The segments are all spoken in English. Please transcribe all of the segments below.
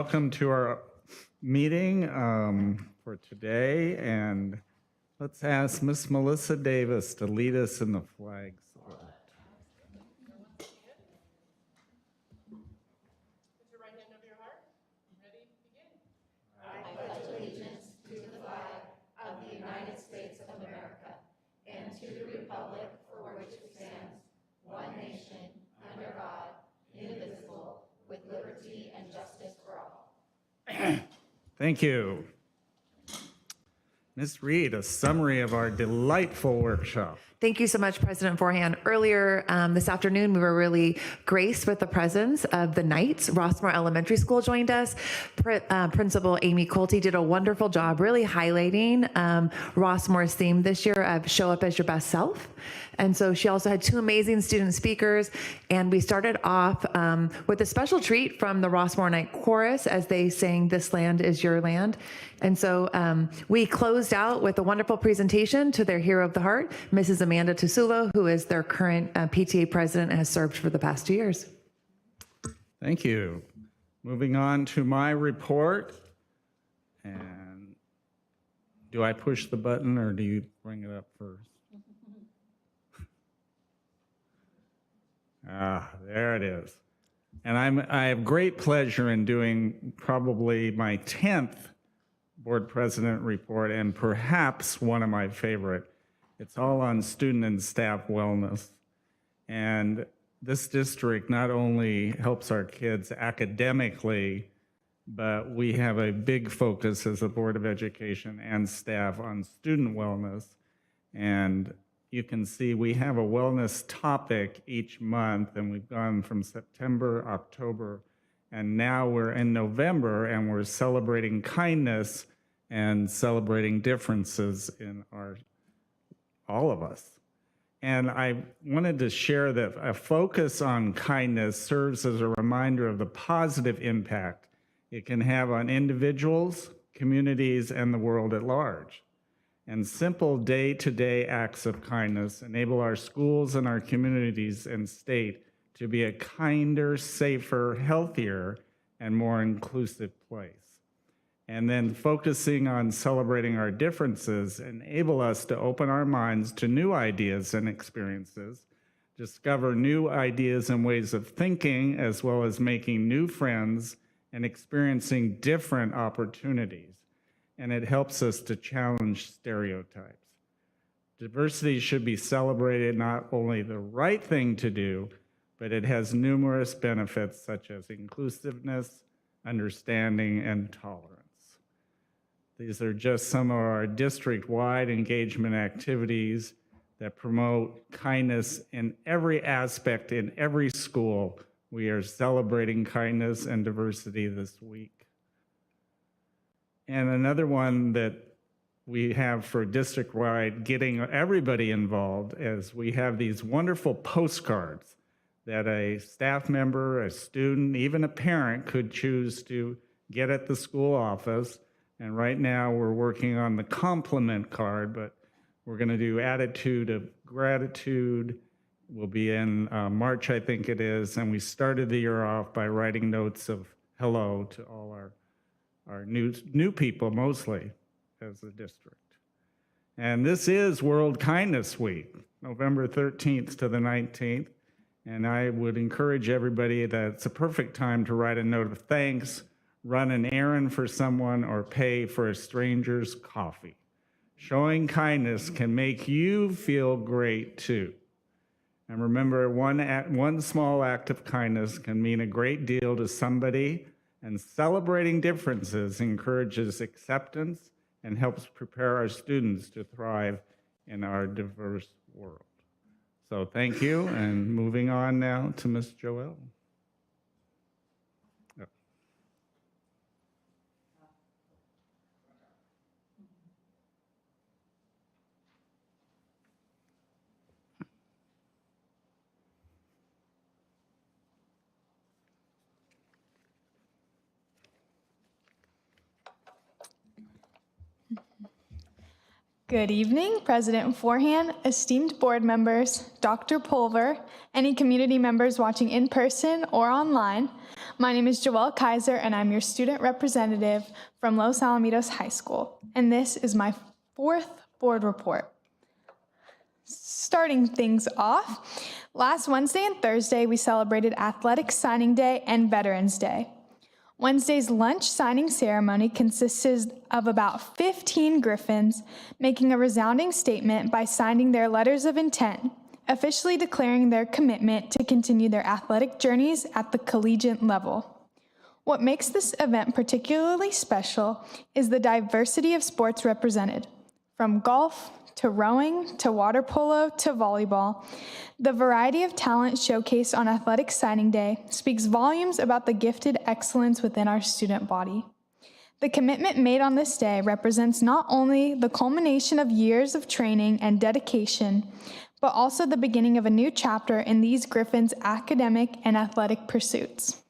Welcome to our meeting for today, and let's ask Miss Melissa Davis to lead us in the flag salute. Put your right hand over your heart. Ready? Begin. I pledge allegiance to the flag of the United States of America and to the republic for which it stands, one nation, under God, indivisible, with liberty and justice for all. Thank you. Ms. Reed, a summary of our delightful workshop. Thank you so much, President Forehand. Earlier this afternoon, we were really graced with the presence of the Knights. Rossmore Elementary School joined us. Principal Amy Colty did a wonderful job really highlighting Rossmore's theme this year of Show Up as Your Best Self. And so she also had two amazing student speakers. And we started off with a special treat from the Rossmore Knight Chorus as they sang This Land is Your Land. And so we closed out with a wonderful presentation to their hero of the heart, Mrs. Amanda Tusulo, who is their current PTA president and has served for the past 2 years. Thank you. Moving on to my report. And do I push the button or do you bring it up first? There it is. And I have great pleasure in doing probably my 10th board president report and perhaps one of my favorite. It's all on student and staff wellness. And this district not only helps our kids academically, but we have a big focus as a Board of Education and staff on student wellness. And you can see we have a wellness topic each month, and we've gone from September, October, and now we're in November, and we're celebrating kindness and celebrating differences in all of us. And I wanted to share that a focus on kindness serves as a reminder of the positive impact it can have on individuals, communities, and the world at large. And simple day-to-day acts of kindness enable our schools and our communities and state to be a kinder, safer, healthier, and more inclusive place. And then focusing on celebrating our differences enable us to open our minds to new ideas and experiences, discover new ideas and ways of thinking, as well as making new friends and experiencing different opportunities. And it helps us to challenge stereotypes. Diversity should be celebrated, not only the right thing to do, but it has numerous benefits such as inclusiveness, understanding, and tolerance. These are just some of our district-wide engagement activities that promote kindness in every aspect in every school. We are celebrating kindness and diversity this week. And another one that we have for district-wide, getting everybody involved, is we have these wonderful postcards that a staff member, a student, even a parent could choose to get at the school office. And right now we're working on the compliment card, but we're going to do attitude of gratitude. We'll be in March, I think it is. And we started the year off by writing notes of hello to all our new people, mostly, as a district. And this is World Kindness Week, November 13th to the 19th. And I would encourage everybody that it's a perfect time to write a note of thanks, run an errand for someone, or pay for a stranger's coffee. Showing kindness can make you feel great too. And remember, one small act of kindness can mean a great deal to somebody, and celebrating differences encourages acceptance and helps prepare our students to thrive in our diverse world. So thank you, and moving on now to Ms. Joelle. Good evening, President Forehand, esteemed board members, Dr. Pulver, any community members watching in person or online. My name is Joelle Kaiser, and I'm your student representative from Los Alamitos High School, and this is my 4th board report. Starting things off, last Wednesday and Thursday, we celebrated Athletic Signing Day and Veterans Day. Wednesday's lunch signing ceremony consisted of about 15 Griffins making a resounding statement by signing their letters of intent, officially declaring their commitment to continue their athletic journeys at the collegiate level. What makes this event particularly special is the diversity of sports represented, from golf to rowing to water polo to volleyball. The variety of talent showcased on Athletic Signing Day speaks volumes about the gifted excellence within our student body. The commitment made on this day represents not only the culmination of years of training and dedication, but also the beginning of a new chapter in these Griffins' academic and athletic pursuits.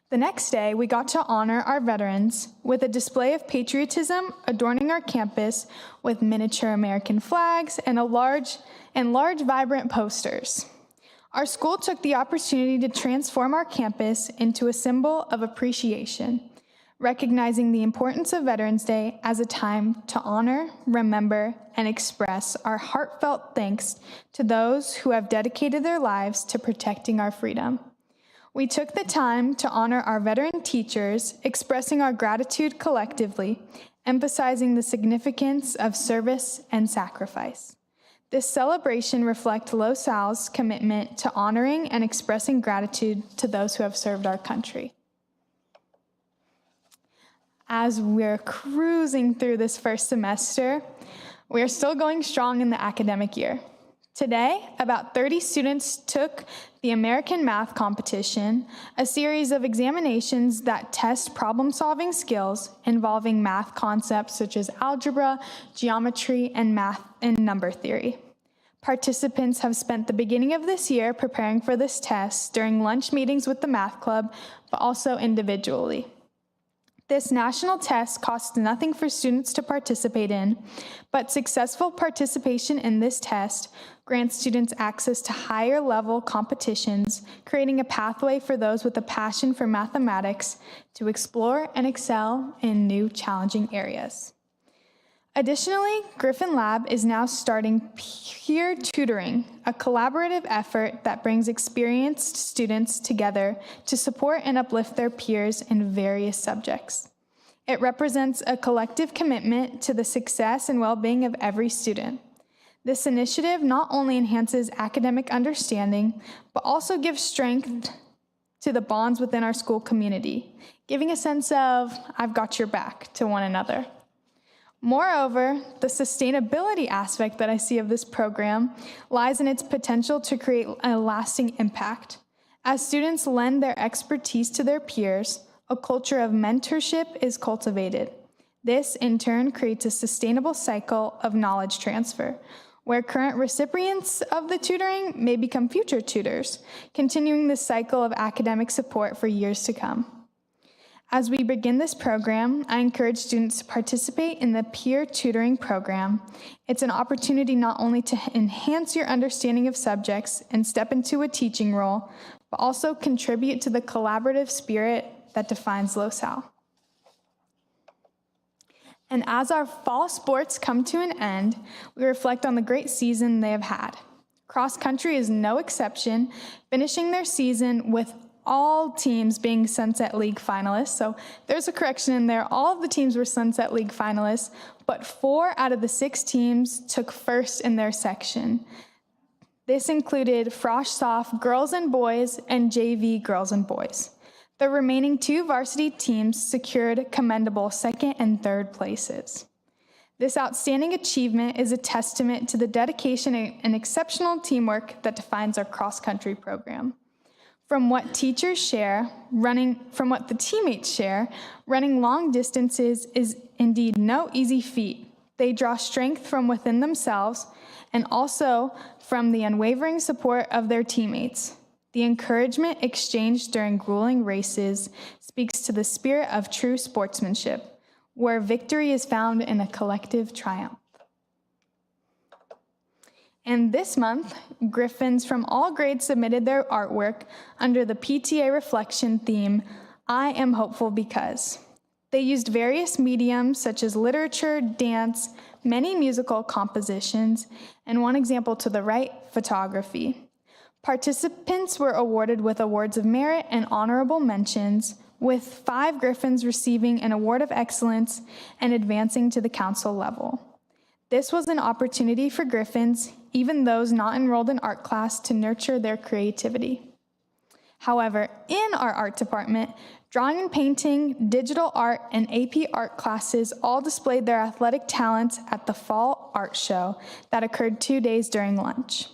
The next day, we got to honor our veterans with a display of patriotism adorning our campus with miniature American flags and large vibrant posters. Our school took the opportunity to transform our campus into a symbol of appreciation, recognizing the importance of Veterans Day as a time to honor, remember, and express our heartfelt thanks to those who have dedicated their lives to protecting our freedom. We took the time to honor our veteran teachers, expressing our gratitude collectively, emphasizing the significance of service and sacrifice. This celebration reflects Los Al's commitment to honoring and expressing gratitude to those who have served our country. As we're cruising through this first semester, we are still going strong in the academic year. Today, about 30 students took the American Math Competition, a series of examinations that test problem-solving skills involving math concepts such as algebra, geometry, and math and number theory. Participants have spent the beginning of this year preparing for this test during lunch meetings with the math club, but also individually. This national test costs nothing for students to participate in, but successful participation in this test grants students access to higher level competitions, creating a pathway for those with a passion for mathematics to explore and excel in new challenging areas. Additionally, Griffin Lab is now starting peer tutoring, a collaborative effort that brings experienced students together to support and uplift their peers in various subjects. It represents a collective commitment to the success and well-being of every student. This initiative not only enhances academic understanding, but also gives strength to the bonds within our school community, giving a sense of, I've got your back to one another. Moreover, the sustainability aspect that I see of this program lies in its potential to create a lasting impact. As students lend their expertise to their peers, a culture of mentorship is cultivated. This, in turn, creates a sustainable cycle of knowledge transfer, where current recipients of the tutoring may become future tutors, continuing this cycle of academic support for years to come. As we begin this program, I encourage students to participate in the peer tutoring program. It's an opportunity not only to enhance your understanding of subjects and step into a teaching role, but also contribute to the collaborative spirit that defines Los Al. And as our fall sports come to an end, we reflect on the great season they have had. Cross country is no exception, finishing their season with all teams being Sunset League finalists. So there's a correction in there. All of the teams were Sunset League finalists, but 4 out of the 6 teams took first in their section. This included Frosh Soft girls and boys and JV girls and boys. The remaining 2 varsity teams secured commendable 2nd and 3rd places. This outstanding achievement is a testament to the dedication and exceptional teamwork that defines our cross-country program. From what the teammates share, running long distances is indeed no easy feat. They draw strength from within themselves and also from the unwavering support of their teammates. The encouragement exchanged during grueling races speaks to the spirit of true sportsmanship, where victory is found in a collective triumph. And this month, Griffins from all grades submitted their artwork under the PTA Reflection theme, I Am Hopeful Because. They used various mediums such as literature, dance, many musical compositions, and one example to the right, photography. Participants were awarded with awards of merit and honorable mentions, with 5 Griffins receiving an award of excellence and advancing to the council level. This was an opportunity for Griffins, even those not enrolled in art class, to nurture their creativity. However, in our art department, drawing and painting, digital art, and AP art classes all displayed their athletic talents at the fall art show that occurred 2 days during lunch.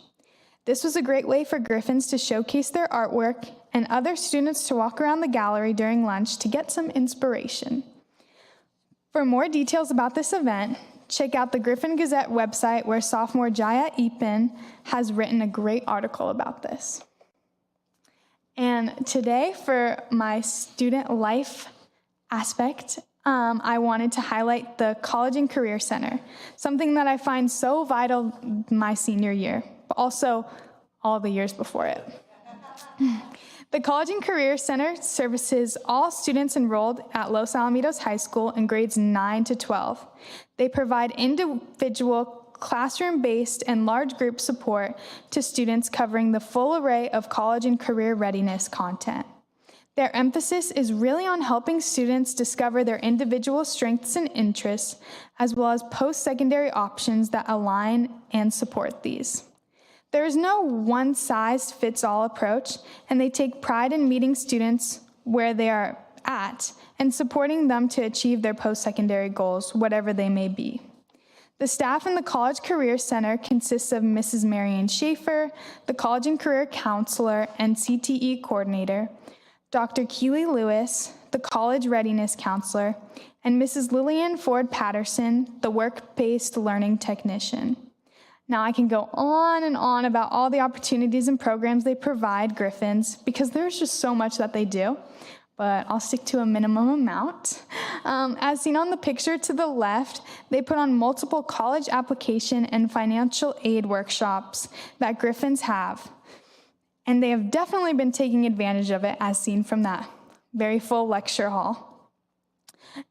This was a great way for Griffins to showcase their artwork and other students to walk around the gallery during lunch to get some inspiration. For more details about this event, check out the Griffin Gazette website, where sophomore Jaya Epin has written a great article about this. And today, for my student life aspect, I wanted to highlight the College and Career Center, something that I find so vital my senior year, but also all the years before it. The College and Career Center services all students enrolled at Los Alamitos High School in grades 9 to 12. They provide individual, classroom-based, and large group support to students covering the full array of college and career readiness content. Their emphasis is really on helping students discover their individual strengths and interests, as well as post-secondary options that align and support these. There is no one-size-fits-all approach, and they take pride in meeting students where they are at and supporting them to achieve their post-secondary goals, whatever they may be. The staff in the College Career Center consists of Mrs. Marianne Schaefer, the College and Career Counselor and CTE Coordinator, Dr. Keely Lewis, the College Readiness Counselor, and Mrs. Lillian Ford Patterson, the Work-Based Learning Technician. Now, I can go on and on about all the opportunities and programs they provide Griffins, because there's just so much that they do, but I'll stick to a minimum amount. As seen on the picture to the left, they put on multiple college application and financial aid workshops that Griffins have, and they have definitely been taking advantage of it, as seen from that very full lecture hall.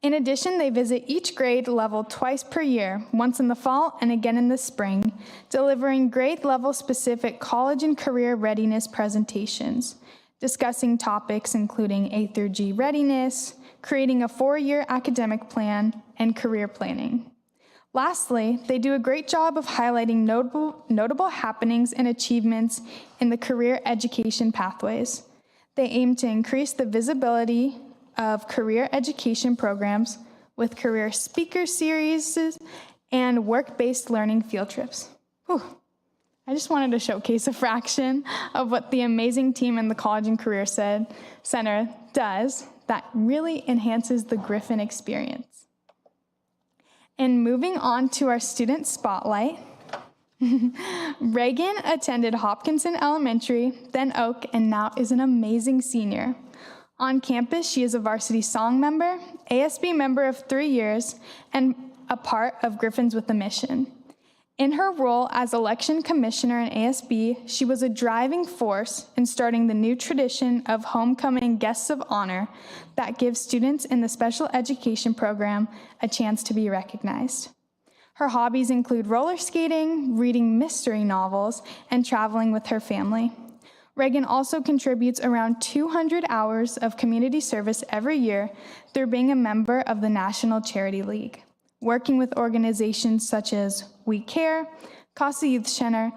In addition, they visit each grade level twice per year, once in the fall and again in the spring, delivering grade level specific college and career readiness presentations, discussing topics including A through G readiness, creating a 4-year academic plan, and career planning. Lastly, they do a great job of highlighting notable happenings and achievements in the career education pathways. They aim to increase the visibility of career education programs with career speaker series and work-based learning field trips. Whew. I just wanted to showcase a fraction of what the amazing team in the College and Career Center does that really enhances the Griffin experience. And moving on to our student spotlight, Reagan attended Hopkinson Elementary, then Oak, and now is an amazing senior. On campus, she is a varsity song member, ASB member of 3 years, and a part of Griffins with a Mission. In her role as election commissioner in ASB, she was a driving force in starting the new tradition of homecoming guests of honor that gives students in the special education program a chance to be recognized. Her hobbies include roller skating, reading mystery novels, and traveling with her family. Reagan also contributes around 200 hours of community service every year through being a member of the National Charity League, working with organizations such as We Care, Casa Youth Center,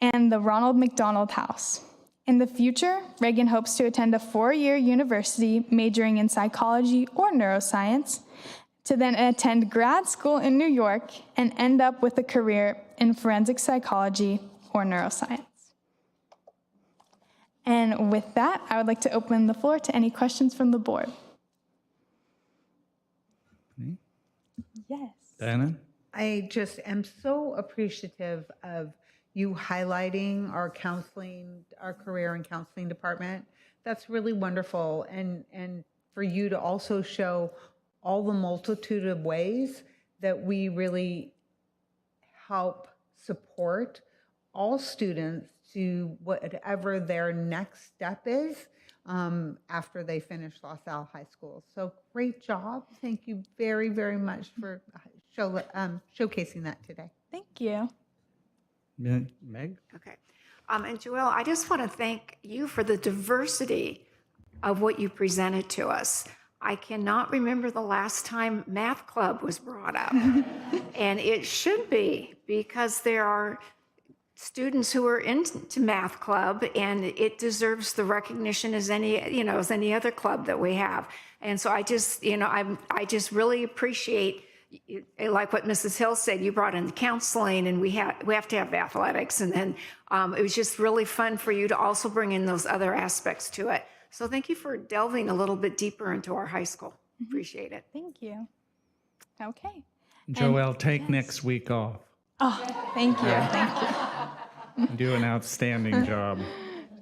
and the Ronald McDonald House. In the future, Reagan hopes to attend a 4-year university majoring in psychology or neuroscience, to then attend grad school in New York and end up with a career in forensic psychology or neuroscience. And with that, I would like to open the floor to any questions from the board. Yes. Diana? I just am so appreciative of you highlighting our counseling, our career and counseling department. That's really wonderful. And for you to also show all the multitude of ways that we really help support all students to whatever their next step is after they finish La Salle High School. So great job. Thank you very, very much for showcasing that today. Thank you. Meg? Okay. And Joelle, I just want to thank you for the diversity of what you presented to us. I cannot remember the last time math club was brought up. And it should be, because there are students who are into math club, and it deserves the recognition as any other club that we have. And so I just really appreciate, like what Mrs. Hill said, you brought in the counseling, and we have to have athletics, and then it was just really fun for you to also bring in those other aspects to it. So thank you for delving a little bit deeper into our high school. Appreciate it. Thank you. Okay. Joelle, take next week off. Oh, thank you. Thank you. You do an outstanding job.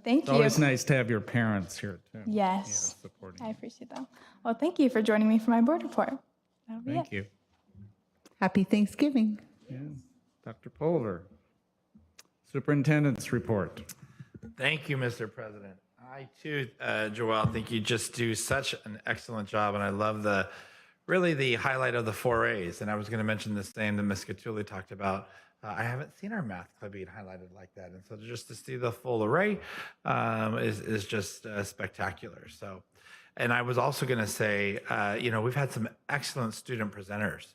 Thank It's you. always nice to have your parents here, too. Yes. Yeah, supporting. I appreciate that. Well, thank you for joining me for my board report. That'll be Thank it. you. Happy Thanksgiving. Yeah. Dr. Polver, Superintendent's report. Thank you, Mr. President. I too, Joelle, think you just do such an excellent job, and I love really the highlight of the 4As. And I was going to mention the same that Ms. Catulli talked about. I haven't seen our math club being highlighted like that, and so just to see the full array is just spectacular. So, and I was also going to say, we've had some excellent student presenters.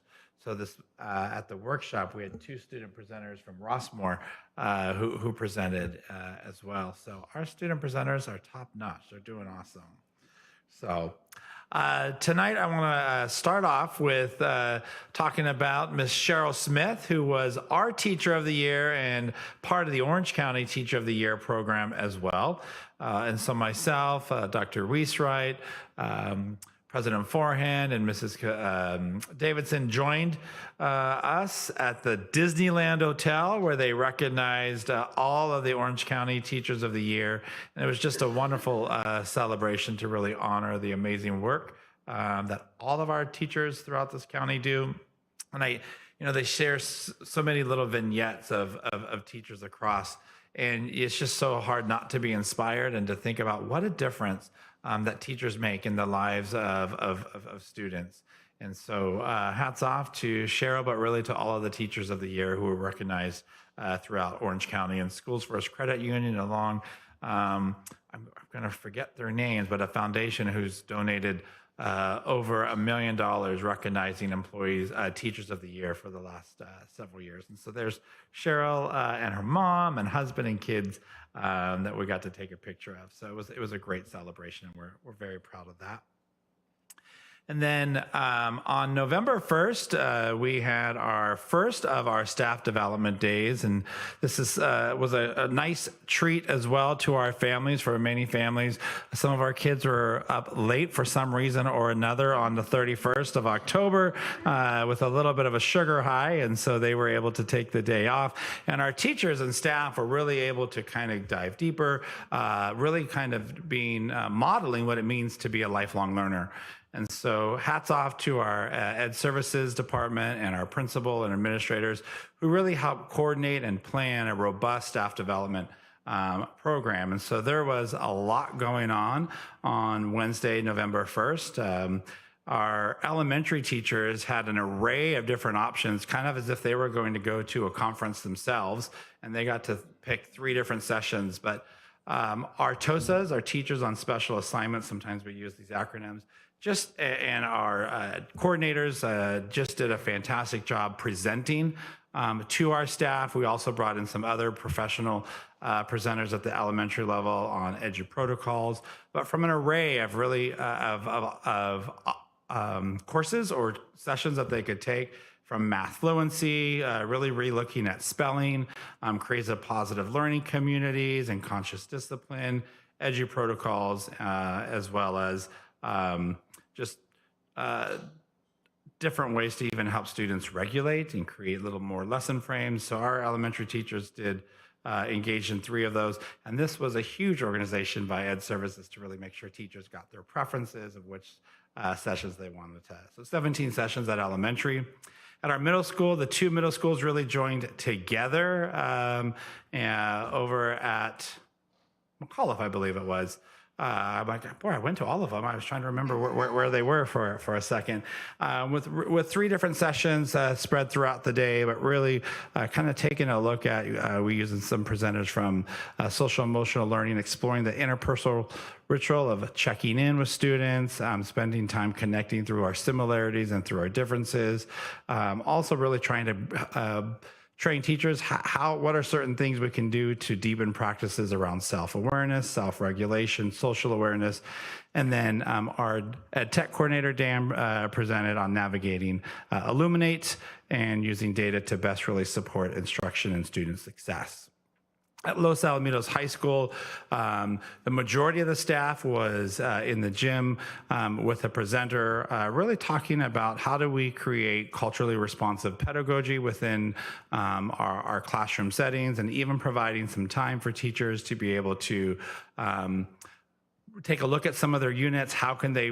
So this at the workshop, we had 2 student presenters from Rossmore who presented as well. So our student presenters are top notch. They're doing awesome. So tonight I want to start off with talking about Miss Cheryl Smith, who was our Teacher of the Year and part of the Orange County Teacher of the Year program as well. And so myself, Dr. Wieswright, President Forehand and Mrs. Davidson joined us at the Disneyland Hotel, where they recognized all of the Orange County Teachers of the Year. And it was just a wonderful celebration to really honor the amazing work that all of our teachers throughout this county do. And they share so many little vignettes of teachers across. And it's just so hard not to be inspired and to think about what a difference that teachers make in the lives of students. And so hats off to Cheryl, but really to all of the Teachers of the Year who were recognized throughout Orange County, and Schools First Credit Union along, I'm going to forget their names, but a foundation who's donated over $1 million recognizing employees, Teachers of the Year for the last several years. And so there's Cheryl and her mom and husband and kids that we got to take a picture of. So it was a great celebration, and we're very proud of that. And then on November 1st, we had our first of our staff development days. And this was a nice treat as well to our families, for many families. Some of our kids were up late for some reason or another on the 31st of October with a little bit of a sugar high. And so they were able to take the day off. And our teachers and staff were really able to kind of dive deeper, really kind of modeling what it means to be a lifelong learner. And so hats off to our Ed Services Department and our principal and administrators who really helped coordinate and plan a robust staff development program. And so there was a lot going on Wednesday, November 1st. Our elementary teachers had an array of different options, kind of as if they were going to go to a conference themselves, and they got to pick 3 different sessions. But our TOSAs, our Teachers on Special Assignments, sometimes we use these acronyms, and our coordinators just did a fantastic job presenting to our staff. We also brought in some other professional presenters at the elementary level on edu protocols, but from an array of really courses or sessions that they could take, from math fluency, really re-looking at spelling, creates a positive learning communities and conscious discipline, edu protocols, as well as just different ways to even help students regulate and create a little more lesson frames. So our elementary teachers did engage in 3 of those. And this was a huge organization by Ed Services to really make sure teachers got their preferences of which sessions they wanted to test. So 17 sessions at elementary. At our middle school, the two middle schools really joined together over at McAuliffe, I believe it was. I'm like, boy, I went to all of them. I was trying to remember where they were for a second. With three different sessions spread throughout the day, but really kind of taking a look at, we using some presenters from social emotional learning, exploring the interpersonal ritual of checking in with students, spending time connecting through our similarities and through our differences. Also really trying to train teachers what are certain things we can do to deepen practices around self-awareness, self-regulation, social awareness. And then our ed tech coordinator, Dan, presented on navigating Illuminate and using data to best really support instruction and student success. At Los Alamitos High School, the majority of the staff was in the gym with a presenter really talking about how do we create culturally responsive pedagogy within our classroom settings, and even providing some time for teachers to be able to take a look at some of their units. How can they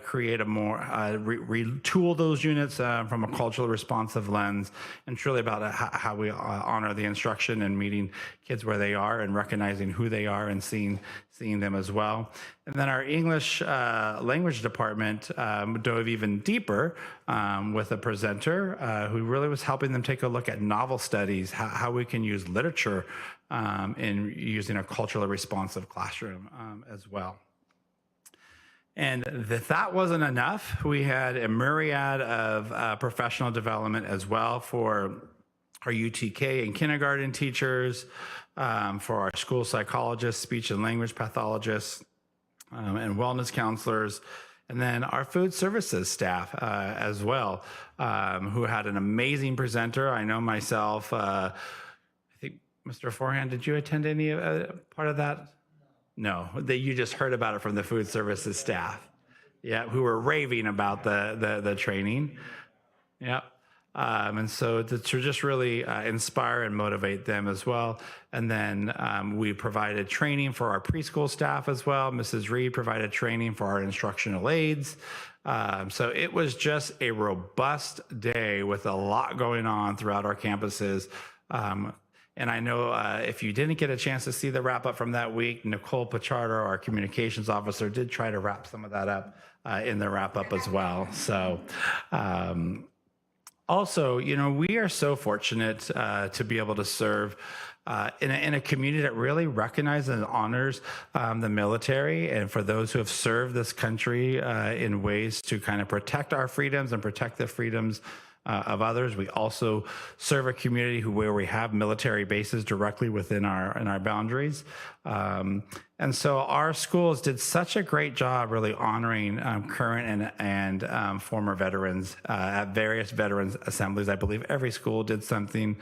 create a more, retool those units from a culturally responsive lens? And truly about how we honor the instruction and meeting kids where they are and recognizing who they are and seeing them as well. And then our English language department dove even deeper with a presenter who really was helping them take a look at novel studies, how we can use literature in using a culturally responsive classroom as well. And if that wasn't enough, we had a myriad of professional development as well for our UTK and kindergarten teachers, for our school psychologists, speech and language pathologists, and wellness counselors, and then our food services staff as well, who had an amazing presenter. I know myself, I think Mr. Forehand, did you attend any part of that? No, that you just heard about it from the food services staff, yeah, who were raving about the training, yeah. And so to just really inspire and motivate them as well. And then we provided training for our preschool staff as well. Mrs. Reed provided training for our instructional aides. So it was just a robust day with a lot going on throughout our campuses. And I know if you didn't get a chance to see the wrap up from that week, Nicole Pachardo, our communications officer, did try to wrap some of that up in the wrap up as well. So also, you know, we are so fortunate to be able to serve in a community that really recognizes and honors the military, and for those who have served this country in ways to kind of protect our freedoms and protect the freedoms of others. We also serve a community where we have military bases directly within our boundaries. And so our schools did such a great job really honoring current and former veterans at various veterans assemblies. I believe every school did something.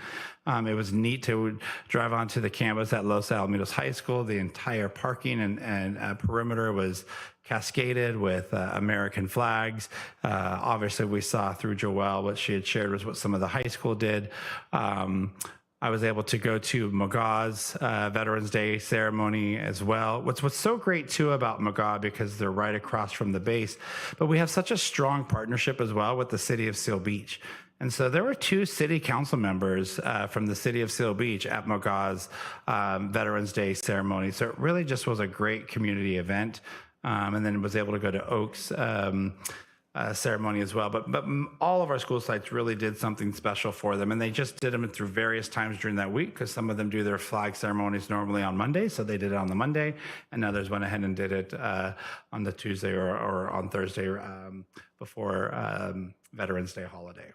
It was neat to drive onto the campus at Los Alamitos High School. The entire parking and perimeter was cascaded with American flags. Obviously, we saw through Joelle what she had shared was what some of the high school did. I was able to go to McGaw's Veterans Day ceremony as well. What's so great too about McGaw, because they're right across from the base, but we have such a strong partnership as well with the city of Seal Beach. And so there were 2 city council members from the city of Seal Beach at McGaw's Veterans Day ceremony. So it really just was a great community event. And then was able to go to Oaks ceremony as well. But all of our school sites really did something special for them. And they just did them through various times during that week, because some of them do their flag ceremonies normally on Monday. So they did it on the Monday, and others went ahead and did it on the Tuesday or on Thursday before Veterans Day holiday.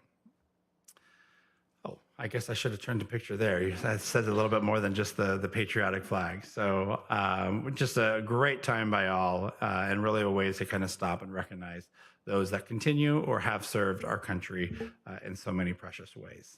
I guess I should have turned the picture there. That said a little bit more than just the patriotic flag. So just a great time by all, and really a way to kind of stop and recognize those that continue or have served our country in so many precious ways.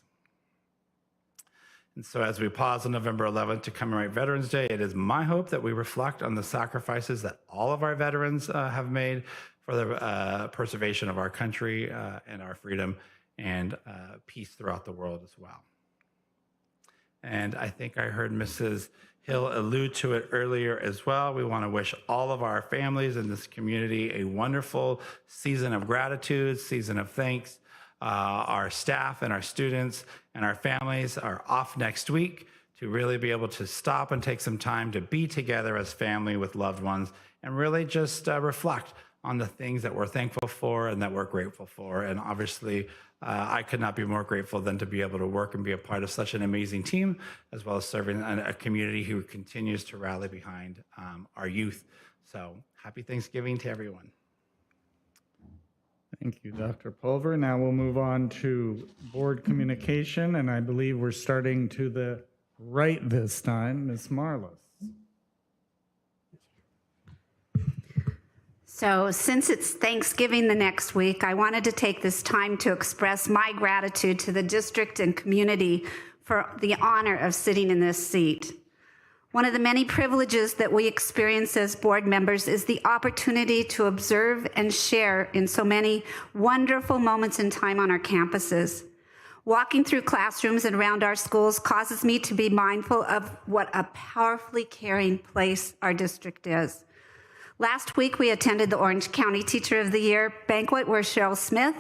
And so as we pause on November 11th to commemorate Veterans Day, it is my hope that we reflect on the sacrifices that all of our veterans have made for the preservation of our country and our freedom and peace throughout the world as well. And I think I heard Mrs. Hill allude to it earlier as well. We want to wish all of our families in this community a wonderful season of gratitude, season of thanks, Our staff and our students and our families are off next week to really be able to stop and take some time to be together as family with loved ones and really just reflect on the things that we're thankful for and that we're grateful for. And obviously, I could not be more grateful than to be able to work and be a part of such an amazing team, as well as serving a community who continues to rally behind our youth. So happy Thanksgiving to everyone. Thank you, Dr. Pulver. Now we'll move on to board communication, and I believe we're starting to the right this time. Ms. Marlis. So since it's Thanksgiving the next week, I wanted to take this time to express my gratitude to the district and community for the honor of sitting in this seat. One of the many privileges that we experience as board members is the opportunity to observe and share in so many wonderful moments in time on our campuses. Walking through classrooms and around our schools causes me to be mindful of what a powerfully caring place our district is. Last week, we attended the Orange County Teacher of the Year banquet where Cheryl Smith,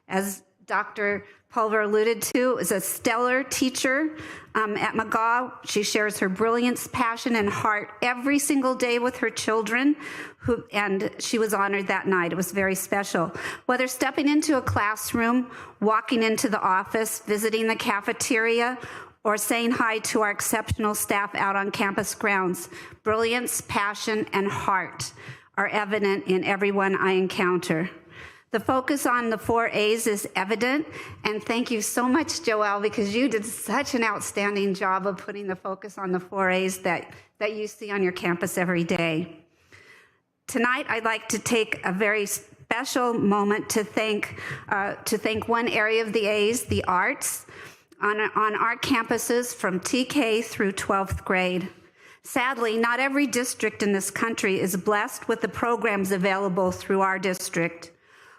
as Dr. Pulver alluded to, is a stellar teacher at McGaw. She shares her brilliance, passion, and heart every single day with her children, and she was honored that night. It was very special. Whether stepping into a classroom, walking into the office, visiting the cafeteria, or saying hi to our exceptional staff out on campus grounds, brilliance, passion, and heart are evident in everyone I encounter. The focus on the 4 A's is evident, and thank you so much, Joelle, because you did such an outstanding job of putting the focus on the 4 A's that you see on your campus every day. Tonight, I'd like to take a very special moment to thank one area of the A's, the arts, on our campuses from TK through 12th grade. Sadly, not every district in this country is blessed with the programs available through our district.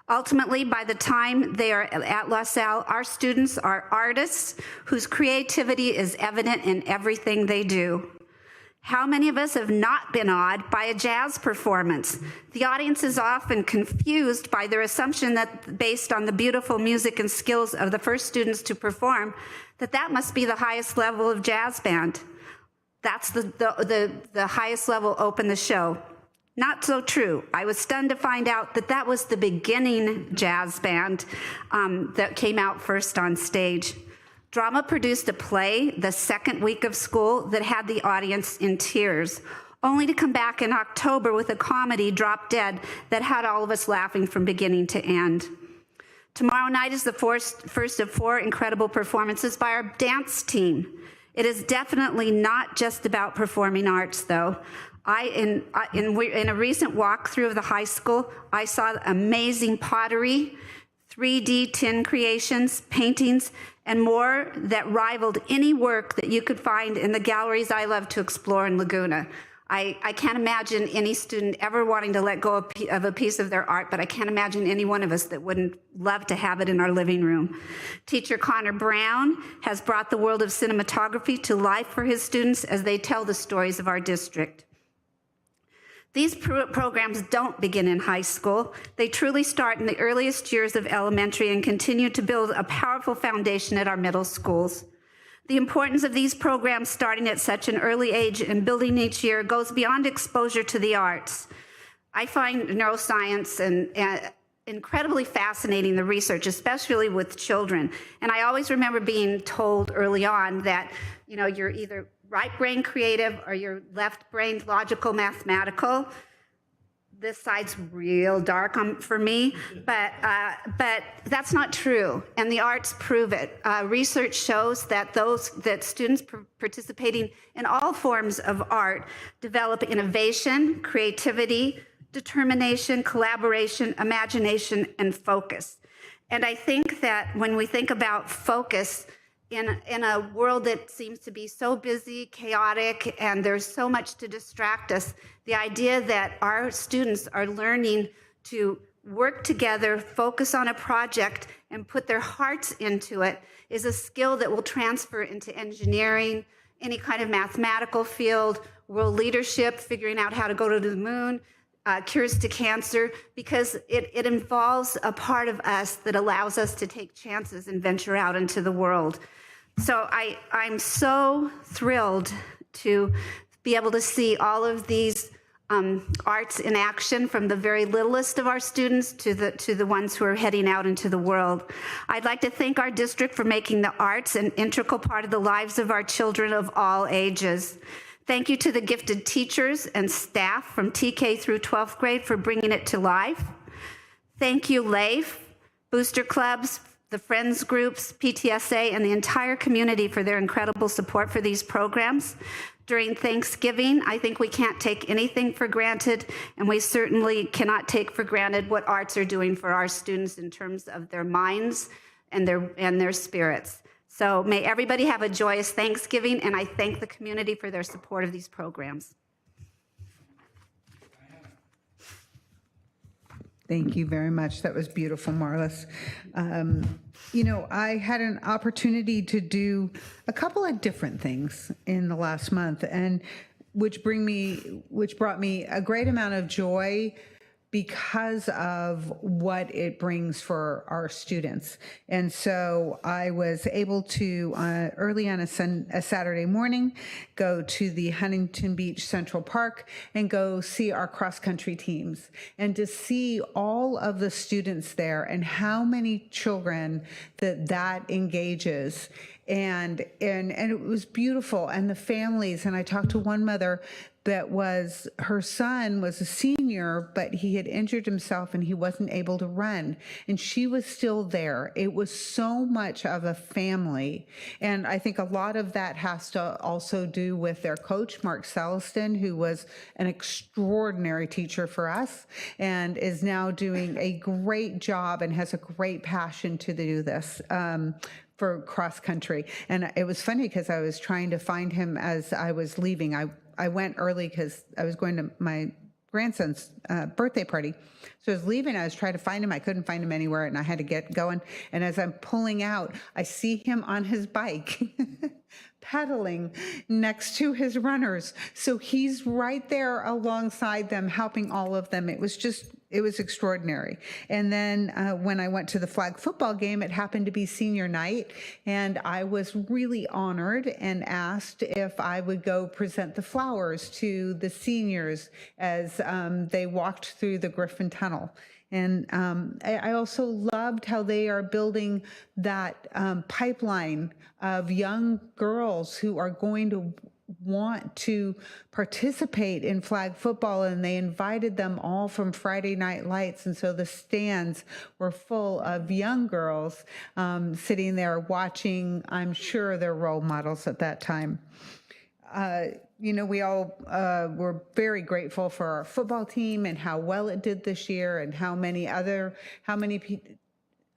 Ultimately, by the time they are at LaSalle, our students are artists whose creativity is evident in everything they do. How many of us have not been awed by a jazz performance? The audience is often confused by their assumption that based on the beautiful music and skills of the first students to perform, that must be the highest level of jazz band. That's the highest level, open the show. Not so true. I was stunned to find out that was the beginning jazz band that came out first on stage. Drama produced a play the second week of school that had the audience in tears, only to come back in October with a comedy, Drop Dead, that had all of us laughing from beginning to end. Tomorrow night is the first of 4 incredible performances by our dance team. It is definitely not just about performing arts, though. In a recent walkthrough of the high school, I saw amazing pottery, 3D tin creations, paintings, and more that rivaled any work that you could find in the galleries I love to explore in Laguna. I can't imagine any student ever wanting to let go of a piece of their art, but I can't imagine any one of us that wouldn't love to have it in our living room. Teacher Connor Brown has brought the world of cinematography to life for his students as they tell the stories of our district. These programs don't begin in high school. They truly start in the earliest years of elementary and continue to build a powerful foundation at our middle schools. The importance of these programs starting at such an early age and building each year goes beyond exposure to the arts. I find neuroscience and incredibly fascinating, the research, especially with children. And I always remember being told early on that, you're either right brain creative or your left brain logical mathematical. This side's real dark for me, but that's not true, and the arts prove it. Research shows that students participating in all forms of art develop innovation, creativity, determination, collaboration, imagination, and focus. And I think that when we think about focus, in a world that seems to be so busy, chaotic, and there's so much to distract us, the idea that our students are learning to work together, focus on a project, and put their hearts into it is a skill that will transfer into engineering, any kind of mathematical field, world leadership, figuring out how to go to the moon. Cures to Cancer, because it involves a part of us that allows us to take chances and venture out into the world. So I'm so thrilled to be able to see all of these arts in action, from the very littlest of our students to the ones who are heading out into the world. I'd like to thank our district for making the arts an integral part of the lives of our children of all ages. Thank you to the gifted teachers and staff from TK through 12th grade for bringing it to life. Thank you, LAIF, booster clubs, the Friends groups, PTSA, and the entire community for their incredible support for these programs. During Thanksgiving, I think we can't take anything for granted, and we certainly cannot take for granted what arts are doing for our students in terms of their minds and their spirits. So may everybody have a joyous Thanksgiving, and I thank the community for their support of these programs. Thank you very much. That was beautiful, Marlis. You know, I had an opportunity to do a couple of different things in the last month, and which brought me a great amount of joy because of what it brings for our students. And so I was able to, early on a Saturday morning, go to the Huntington Beach Central Park and go see our cross-country teams, and to see all of the students there and how many children that engages. And it was beautiful. And the families, and I talked to one mother that her son was a senior, but he had injured himself and he wasn't able to run. And she was still there. It was so much of a family. And I think a lot of that has to also do with their coach, Mark Celestin, who was an extraordinary teacher for us and is now doing a great job and has a great passion to do this. For cross country. And it was funny because I was trying to find him as I was leaving. I went early because I was going to my grandson's birthday party. So I was leaving, I was trying to find him. I couldn't find him anywhere and I had to get going. And as I'm pulling out, I see him on his bike pedaling next to his runners. So he's right there alongside them, helping all of them. It was extraordinary. And then when I went to the flag football game, it happened to be senior night, and I was really honored and asked if I would go present the flowers to the seniors as they walked through the Griffin Tunnel. And I also loved how they are building that pipeline of young girls who are going to want to participate in flag football, and they invited them all from Friday Night Lights, and so the stands were full of young girls sitting there watching, I'm sure, their role models at that time. You know, we all were very grateful for our football team and how well it did this year, and how many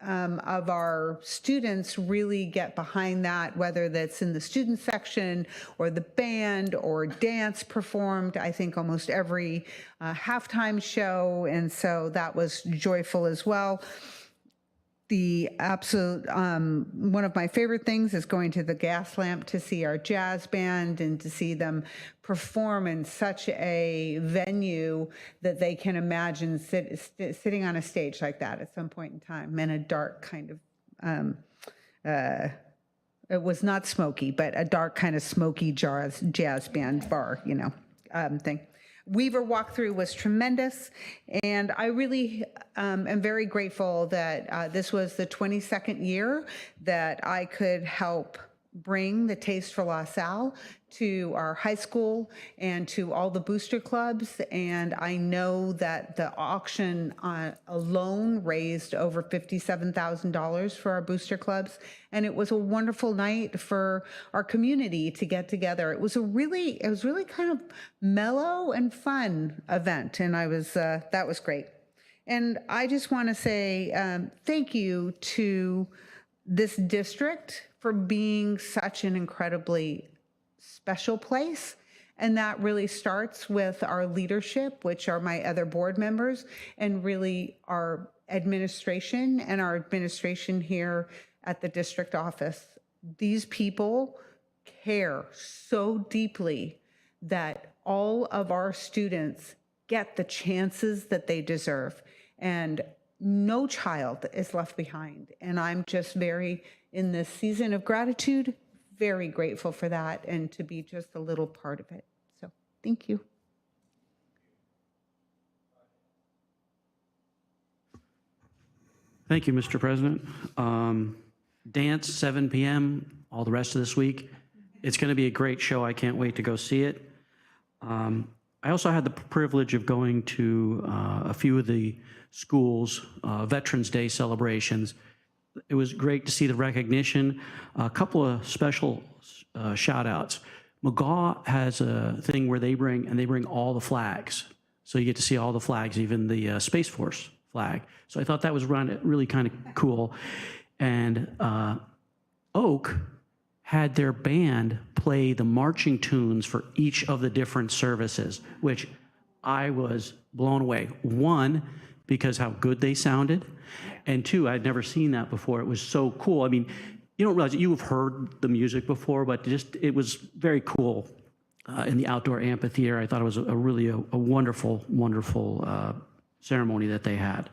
of our students really get behind that, whether that's in the student section or the band or dance performed, I think almost every halftime show. And so that was joyful as well. The absolute, one of my favorite things is going to the Gas Lamp to see our jazz band and to see them perform in such a venue that they can imagine sitting on a stage like that at some point in time, in a dark kind of, it was not smoky, but a dark kind of smoky jazz band bar, you know, thing. Weaver walkthrough was tremendous, and I really am very grateful that this was the 22nd year that I could help bring the Taste for LaSalle to our high school and to all the booster clubs. And I know that the auction alone raised over $57,000 for our booster clubs. And it was a wonderful night for our community to get together. It was really kind of mellow and fun event. And that was great. And I just want to say thank you to this district for being such an incredibly special place. And that really starts with our leadership, which are my other board members, and really our administration and our administration here at the district office. These people care so deeply that all of our students get the chances that they deserve. And no child is left behind. And I'm just very, in this season of gratitude, very grateful for that and to be just a little part of it. So thank you. Thank you, Mr. President. Dance, 7 p.m., all the rest of this week. It's going to be a great show. I can't wait to go see it. I also had the privilege of going to a few of the schools' Veterans Day celebrations. It was great to see the recognition. A couple of special shout outs. McGaw has a thing where they bring all the flags. So you get to see all the flags, even the Space Force flag. So I thought that was really kind of cool. And Oak had their band play the marching tunes for each of the different services, which I was blown away. One, because how good they sounded, and two, I'd never seen that before. It was so cool. I mean, you don't realize that you've heard the music before, but it was very cool in the outdoor amphitheater. I thought it was a really wonderful, wonderful ceremony that they had.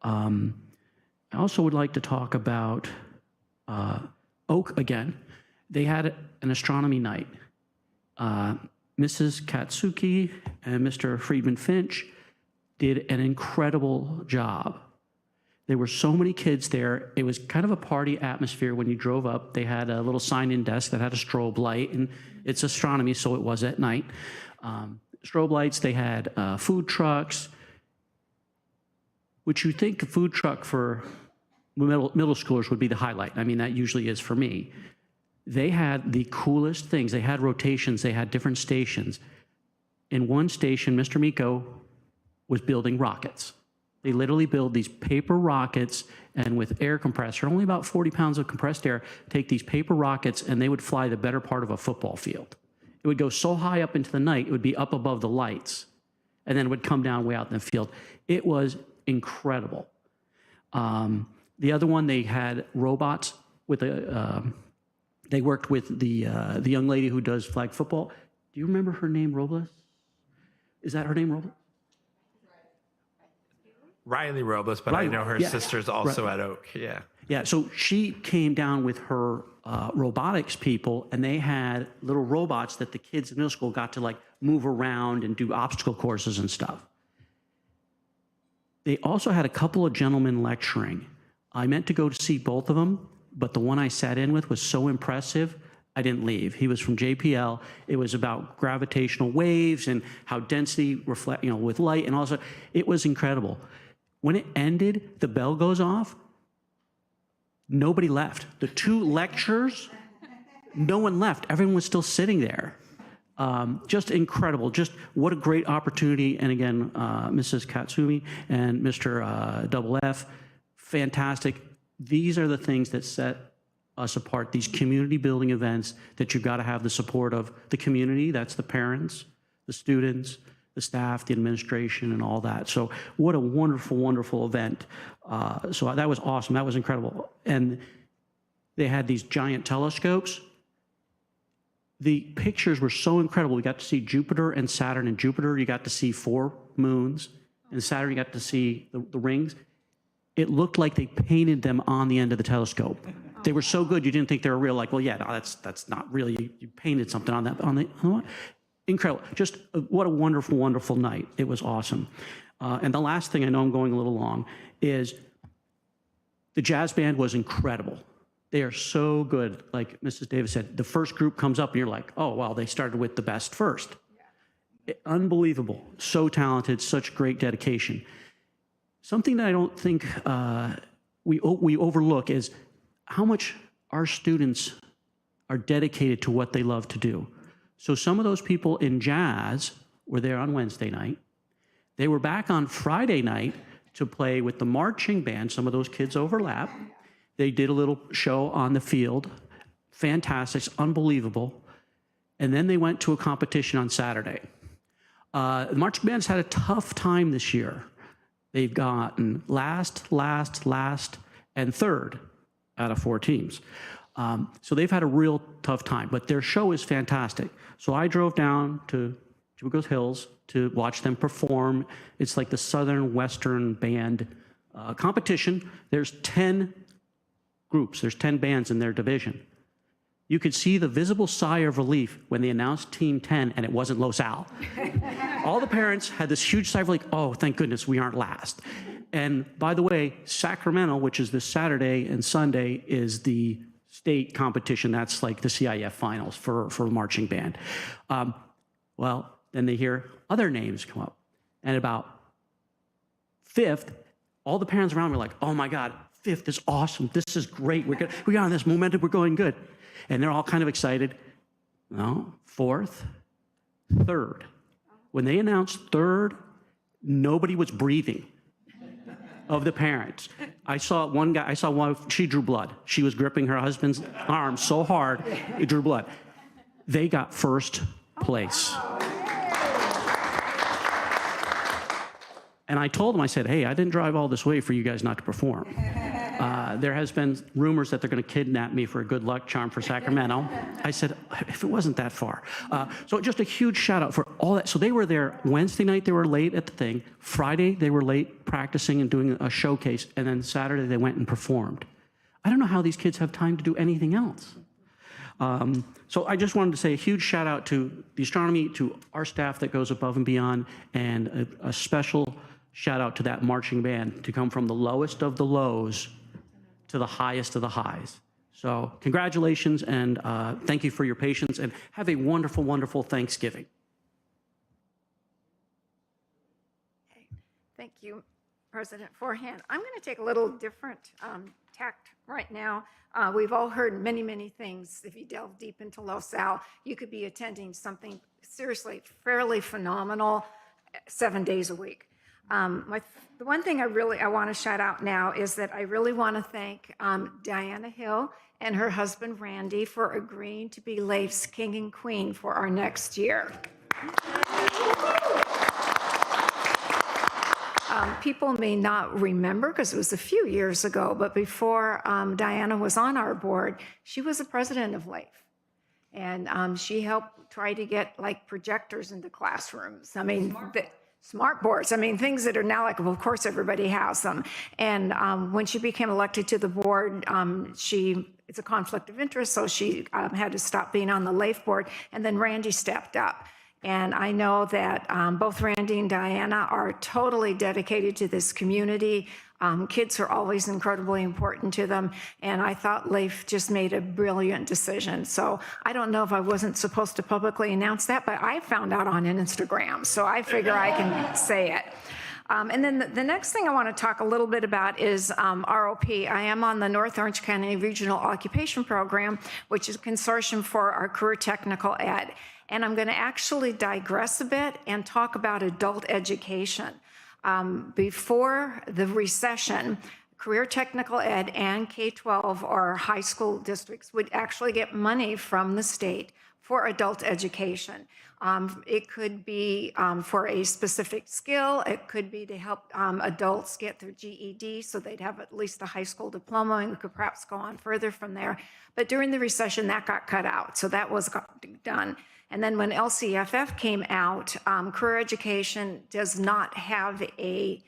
I also would like to talk about Oak again. They had an astronomy night. Mrs. Katsuki and Mr. Friedman Finch did an incredible job. There were so many kids there. It was kind of a party atmosphere when you drove up. They had a little sign-in desk that had a strobe light, and it's astronomy, so it was at night. Strobe lights, they had food trucks, which you think a food truck for middle schoolers would be the highlight. I mean, that usually is for me. They had the coolest things. They had rotations. They had different stations. In one station, Mr. Miko was building rockets. They literally build these paper rockets, and with air compressor, only about 40 pounds of compressed air, take these paper rockets, and they would fly the better part of a football field. It would go so high up into the night, it would be up above the lights, and then it would come down way out in the field. It was incredible. The other one, they had robots with they worked with the young lady who does flag football. Do you remember her name, Robles? Is that her name, Robles? Riley Robles, but I know her sister's also at Oak. Yeah. Yeah, so she came down with her robotics people, and they had little robots that the kids in middle school got to like move around and do obstacle courses and stuff. They also had a couple of gentlemen lecturing. I meant to go to see both of them, but the one I sat in with was so impressive, I didn't leave. He was from JPL. It was about gravitational waves and how density reflect, with light and also, it was incredible. When it ended, the bell goes off, nobody left. The two lectures, no one left. Everyone was still sitting there. Just incredible. Just what a great opportunity. And again, Mrs. Katsumi and Mr. Double F, fantastic. These are the things that set us apart, these community building events that you've got to have the support of the community. That's the parents, the students, the staff, the administration, and all that. So what a wonderful, wonderful event. So that was awesome. That was incredible. And they had these giant telescopes. The pictures were so incredible. We got to see Jupiter and Saturn. And Jupiter, you got to see 4 moons. And Saturn, you got to see the rings. It looked like they painted them on the end of the telescope. They were so good, you didn't think they were real. Like, well, yeah, no, that's not really. You painted something on that. Incredible. Just what a wonderful, wonderful night. It was awesome. And the last thing, I know I'm going a little long, is the jazz band was incredible. They are so good. Like Mrs. Davis said, the first group comes up and you're like, oh, well, they started with the best first. Unbelievable. So talented, such great dedication. Something that I don't think we overlook is how much our students are dedicated to what they love to do. So some of those people in jazz were there on Wednesday night. They were back on Friday night to play with the marching band. Some of those kids overlap. They did a little show on the field. Fantastic, unbelievable. And then they went to a competition on Saturday. The marching band's had a tough time this year. They've gotten last, and third out of 4 teams. So they've had a real tough time, but their show is fantastic. So I drove down to Chicopee Hills to watch them perform. It's like the Southern Western Band competition. There's 10 groups, there's 10 bands in their division. You could see the visible sigh of relief when they announced Team 10 and it wasn't Los Al. All the parents had this huge sigh of like, oh, thank goodness we aren't last. And by the way, Sacramento, which is this Saturday and Sunday, is the state competition. That's like the CIF finals for marching band. Well, then they hear other names come up. And about 5th, all the parents around me are like, oh my God, 5th is awesome. This is great. We got on this momentum. We're going good. And they're all kind of excited. No, 4th, 3rd. When they announced 3rd, nobody was breathing of the parents. I saw one, she drew blood. She was gripping her husband's arm so hard, it drew blood. They got 1st place. And I told them, I said, hey, I didn't drive all this way for you guys not to perform. There has been rumors that they're going to kidnap me for a good luck charm for Sacramento. I said, if it wasn't that far. So just a huge shout out for all that. So they were there Wednesday night, they were late at the thing. Friday, they were late practicing and doing a showcase. And then Saturday, they went and performed. I don't know how these kids have time to do anything else. So I just wanted to say a huge shout out to the astronomy, to our staff that goes above and beyond, and a special shout out to that marching band to come from the lowest of the lows to the highest of the highs. So congratulations, and thank you for your patience, and have a wonderful, wonderful Thanksgiving. Thank you, President Forehand. I'm going to take a little different tact right now. We've all heard many, many things. If you delve deep into Los Al, you could be attending something seriously fairly phenomenal 7 days a week. The one thing I want to shout out now is that I really want to thank Diana Hill and her husband Randy for agreeing to be Leif's king and queen for our next year. People may not remember because it was a few years ago, but before Diana was on our board, she was the president of Leif. And she helped try to get like projectors into classrooms. I mean, smart boards. I mean, things that are now like, well, of course, everybody has them. And when she became elected to the board, it's a conflict of interest, so she had to stop being on the Leif board. And then Randy stepped up. And I know that both Randy and Diana are totally dedicated to this community. Kids are always incredibly important to them. And I thought Leif just made a brilliant decision. So I don't know if I wasn't supposed to publicly announce that, but I found out on Instagram. So I figure I can say it. And then the next thing I want to talk a little bit about is ROP. I am on the North Orange County Regional Occupation Program, which is a consortium for our career technical ed. And I'm going to actually digress a bit and talk about adult education. Before the recession, career technical ed and K-12 or high school districts would actually get money from the state for adult education. It could be for a specific skill. It could be to help adults get their GED so they'd have at least a high school diploma and could perhaps go on further from there. But during the recession, that got cut out. So that was done. And then when LCFF came out, career education does not have a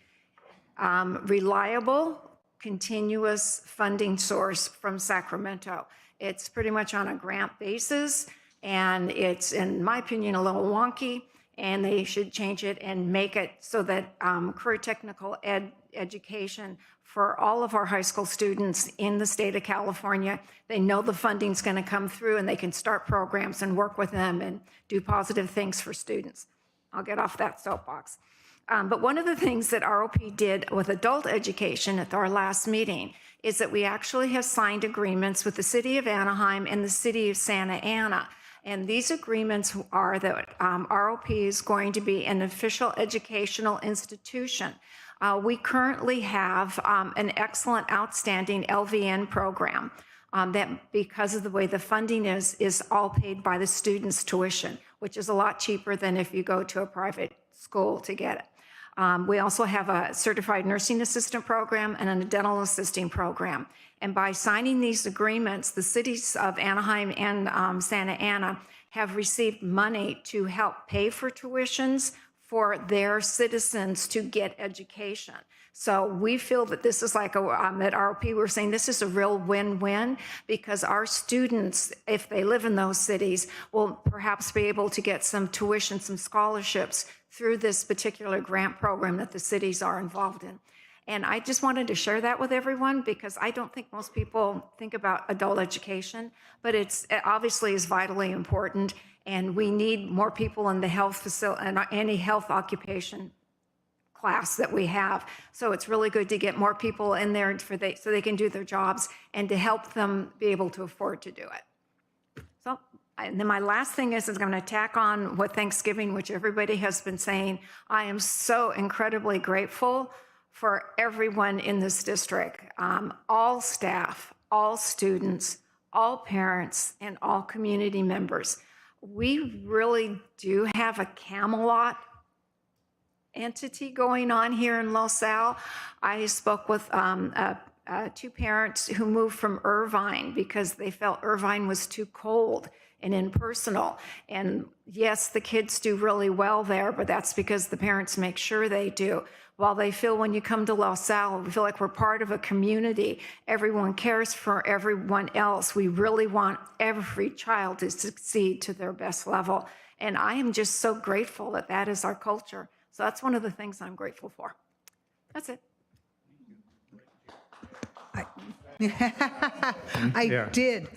reliable, continuous funding source from Sacramento. It's pretty much on a grant basis, and it's, in my opinion, a little wonky, and they should change it and make it so that career technical education for all of our high school students in the state of California, they know the funding's going to come through and they can start programs and work with them and do positive things for students. I'll get off that soapbox. But one of the things that ROP did with adult education at our last meeting is that we actually have signed agreements with the city of Anaheim and the city of Santa Ana. And these agreements are that ROP is going to be an official educational institution. We currently have an excellent, outstanding LVN program that, because of the way the funding is all paid by the student's tuition, which is a lot cheaper than if you go to a private school to get it. We also have a certified nursing assistant program and a dental assisting program. And by signing these agreements, the cities of Anaheim and Santa Ana have received money to help pay for tuitions for their citizens to get education. So we feel that this is like at RP, we're saying this is a real win-win, because our students, if they live in those cities, will perhaps be able to get some tuition, some scholarships through this particular grant program that the cities are involved in. And I just wanted to share that with everyone, because I don't think most people think about adult education, but it obviously is vitally important. And we need more people in the health facility and any health occupation class that we have. So it's really good to get more people in there so they can do their jobs and to help them be able to afford to do it. So, and then my last thing is I'm going to tack on what Thanksgiving, which everybody has been saying. I am so incredibly grateful for everyone in this district, all staff, all students, all parents, and all community members. We really do have a Camelot entity going on here in Los Al. I spoke with two parents who moved from Irvine because they felt Irvine was too cold and impersonal. And yes, the kids do really well there, but that's because the parents make sure they do. While they feel when you come to Los Al, we feel like we're part of a community. Everyone cares for everyone else. We really want every child to succeed to their best level. And I am just so grateful that that is our culture. So that's one of the things I'm grateful for. That's it. I did.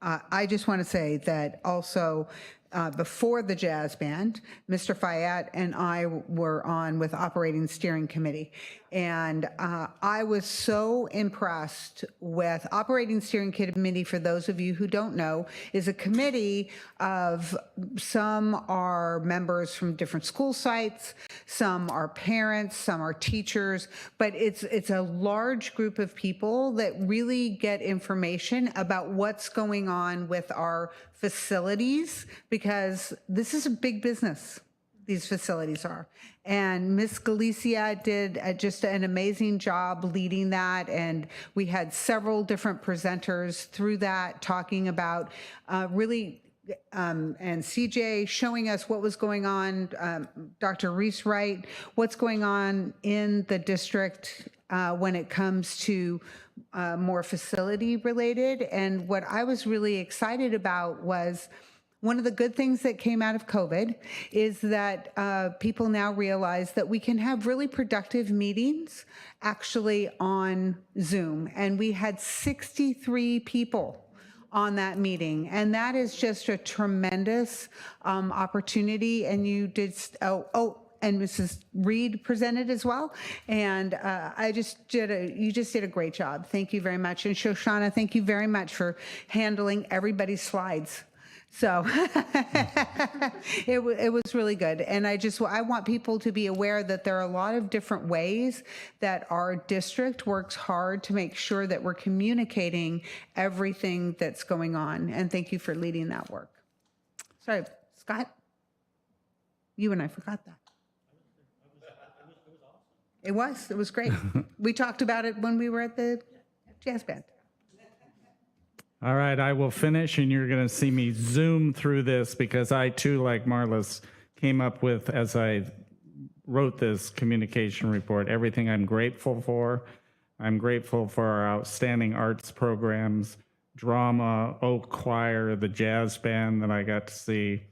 I just want to say that also before the jazz band, Mr. Fayette and I were on with Operating Steering Committee. And I was so impressed with Operating Steering Committee. For those of you who don't know, is a committee of, some are members from different school sites, some are parents, some are teachers, but it's a large group of people that really get information about what's going on with our facilities, because this is a big business. These facilities are. And Ms. Galicia did just an amazing job leading that. And we had several different presenters through that talking about really, and CJ showing us what was going on, Dr. Reese Wright, what's going on in the district when it comes to more facility related. And what I was really excited about was, one of the good things that came out of COVID is that people now realize that we can have really productive meetings actually on Zoom. And we had 63 people on that meeting. And that is just a tremendous opportunity. And you did, and Mrs. Reed presented as well. And you just did a great job. Thank you very much. And Shoshana, thank you very much for handling everybody's slides. So it was really good. And I want people to be aware that there are a lot of different ways that our district works hard to make sure that we're communicating everything that's going on. And thank you for leading that work. Sorry, Scott, you and I forgot that. It was great. We talked about it when we were at the jazz band. All right, I will finish, and you're going to see me zoom through this because I, too, like Marlis, came up with, as I wrote this communication report, everything I'm grateful for. I'm grateful for our outstanding arts programs, drama, Oak Choir, the jazz band that I got to see,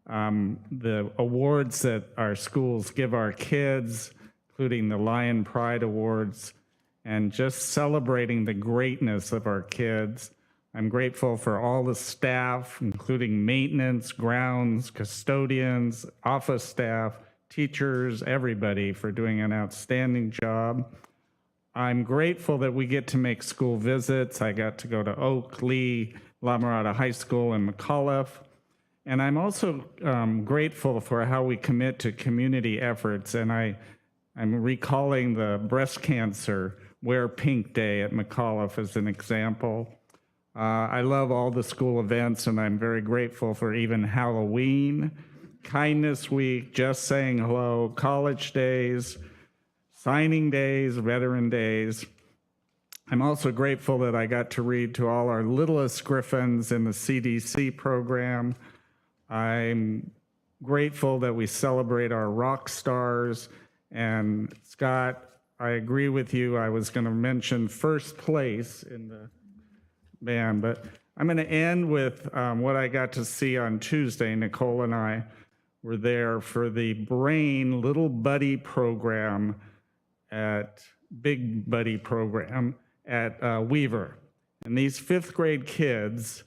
the awards that our schools give our kids, including the Lion Pride Awards, and just celebrating the greatness of our kids. I'm grateful for all the staff, including maintenance, grounds, custodians, office staff, teachers, everybody for doing an outstanding job. I'm grateful that we get to make school visits. I got to go to Oak, Lee, La Mirada High School, and McAuliffe. And I'm also grateful for how we commit to community efforts. And I'm recalling the breast cancer Wear Pink Day at McAuliffe as an example. I love all the school events, and I'm very grateful for even Halloween, Kindness Week, Just Saying Hello, College Days, Signing Days, Veteran Days. I'm also grateful that I got to read to all our littlest griffins in the CDC program. I'm grateful that we celebrate our rock stars. And Scott, I agree with you. I was going to mention first place in the band, but I'm going to end with what I got to see on Tuesday. Nicole and I were there for the Brain Little Buddy program Big Buddy program at Weaver. And these fifth grade kids,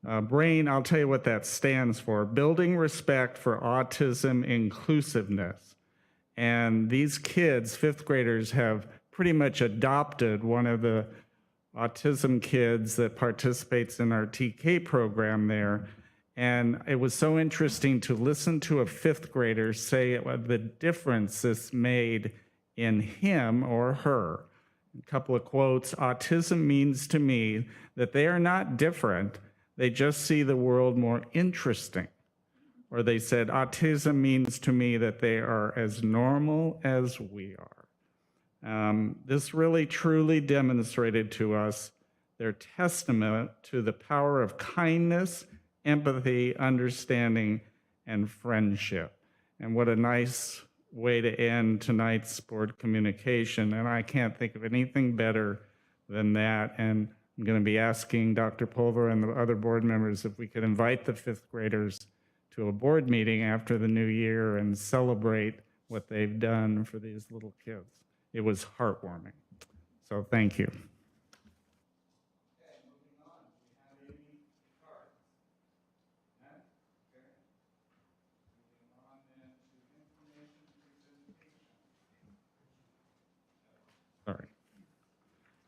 Brain, I'll tell you what that stands for, Building Respect for Autism Inclusiveness. And these kids, fifth graders, have pretty much adopted one of the autism kids that participates in our TK program there. And it was so interesting to listen to a fifth grader say the difference this made in him or her. A couple of quotes, autism means to me that they are not different, they just see the world more interesting. Or they said, autism means to me that they are as normal as we are. This really truly demonstrated to us their testament to the power of kindness, empathy, understanding, and friendship. And what a nice way to end tonight's board communication. And I can't think of anything better than that. And I'm going to be asking Dr. Pulver and the other board members if we could invite the fifth graders to a board meeting after the new year and celebrate what they've done for these little kids. It was heartwarming. So thank you. Sorry.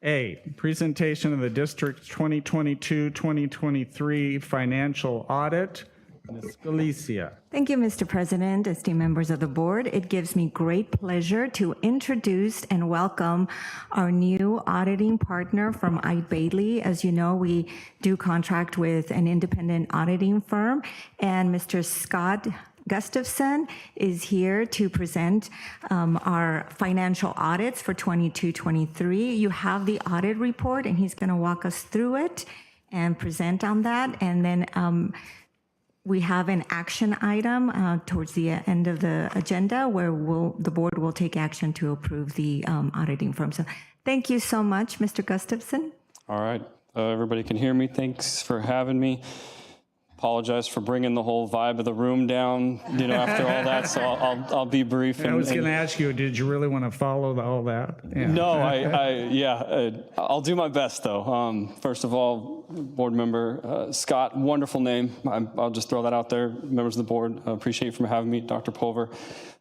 A, presentation of the district's 2022-2023 financial audit. Ms. Galicia. Thank you, Mr. President, esteemed members of the board. It gives me great pleasure to introduce and welcome our new auditing partner from Eide Bailly. As you know, we do contract with an independent auditing firm, and Mr. Scott Gustafson is here to present our financial audits for 22-23. You have the audit report, and he's going to walk us through it and present on that. And then we have an action item towards the end of the agenda where the board will take action to approve the auditing firm. So thank you so much, Mr. Gustafson. All right, everybody can hear me. Thanks for having me. Apologize for bringing the whole vibe of the room down, after all that. So I'll be brief. I was going to ask you, did you really want to follow all that? Yeah. No, I'll do my best though. First of all, board member Scott, wonderful name. I'll just throw that out there. Members of the board, appreciate you for having me, Dr. Pulver.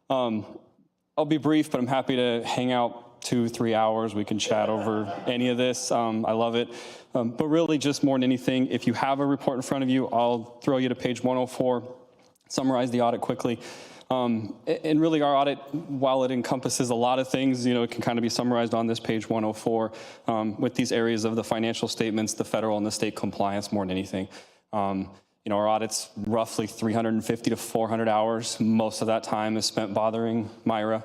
I'll be brief, but I'm happy to hang out 2-3 hours. We can chat over any of this. I love it. But really, just more than anything, if you have a report in front of you, I'll throw you to page 104, summarize the audit quickly. And really, our audit, while it encompasses a lot of things, it can kind of be summarized on this page 104 with these areas of the financial statements, the federal and the state compliance more than anything. Our audit's roughly 350 to 400 hours. Most of that time is spent bothering Myra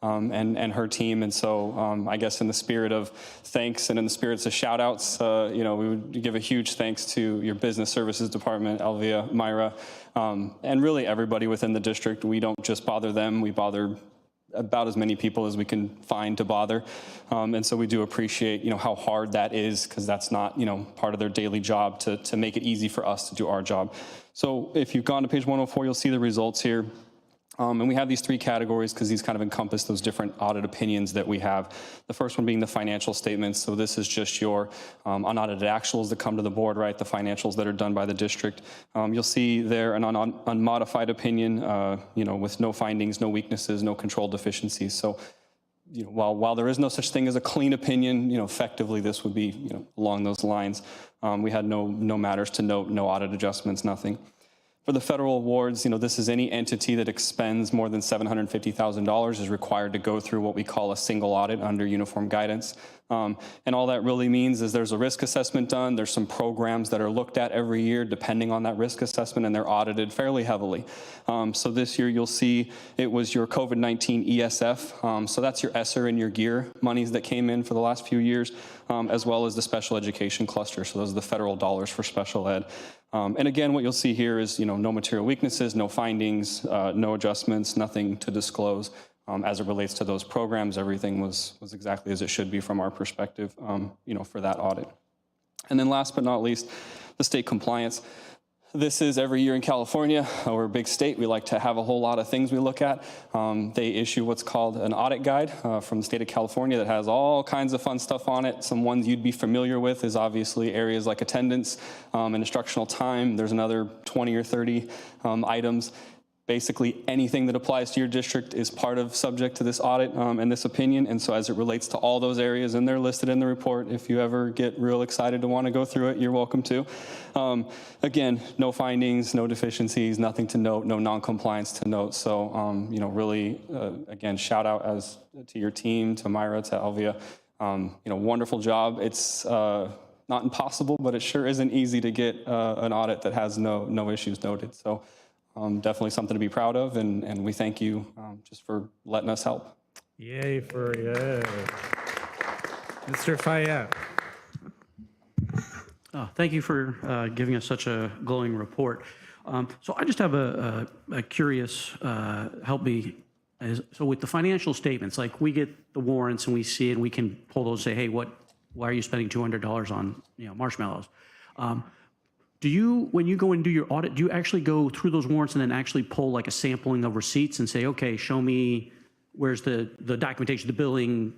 and her team. And so I guess in the spirit of thanks and in the spirits of shout outs, we would give a huge thanks to your business services department, Elvia, Myra, and really everybody within the district. We don't just bother them, we bother about as many people as we can find to bother. And so we do appreciate, how hard that is, because that's not, part of their daily job to make it easy for us to do our job. So if you've gone to page 104, you'll see the results here. And we have these 3 categories because these kind of encompass those different audit opinions that we have. The first one being the financial statements. So this is just your unaudited actuals that come to the board, right? The financials that are done by the district. You'll see there an unmodified opinion, with no findings, no weaknesses, no control deficiencies. So, while there is no such thing as a clean opinion, effectively this would be, along those lines. We had no matters to note, no audit adjustments, nothing. For the federal awards, this is any entity that expends more than $750,000 is required to go through what we call a single audit under uniform guidance. And all that really means is there's a risk assessment done. There's some programs that are looked at every year depending on that risk assessment, and they're audited fairly heavily. So this year you'll see it was your COVID-19 ESF. So that's your ESSER and your GEAR monies that came in for the last few years, as well as the special education cluster. So those are the federal dollars for special ed. And again, what you'll see here is, no material weaknesses, no findings, no adjustments, nothing to disclose. As it relates to those programs, everything was exactly as it should be from our perspective, for that audit. And then last but not least, the state compliance. This is every year in California. We're a big state. We like to have a whole lot of things we look at. They issue what's called an audit guide from the state of California that has all kinds of fun stuff on it. Some ones you'd be familiar with is obviously areas like attendance and instructional time. There's another 20 or 30 items. Basically, anything that applies to your district is subject to this audit and this opinion. And so as it relates to all those areas, and they're listed in the report, if you ever get real excited to want to go through it, you're welcome to. Again, no findings, no deficiencies, nothing to note, no non-compliance to note. So, really, again, shout out to your team, to Myra, to Elvia. Wonderful job. It's not impossible, but it sure isn't easy to get an audit that has no issues noted. So. Definitely something to be proud of, and we thank you just for letting us help. Yay for you. Mr. Fayette. Thank you for giving us such a glowing report. So I just have a curious, help me. So with the financial statements, like we get the warrants and we see it and we can pull those and say, hey, why are you spending $200 on marshmallows? When you go and do your audit, do you actually go through those warrants and then actually pull like a sampling of receipts and say, okay, show me where's the documentation, the billing,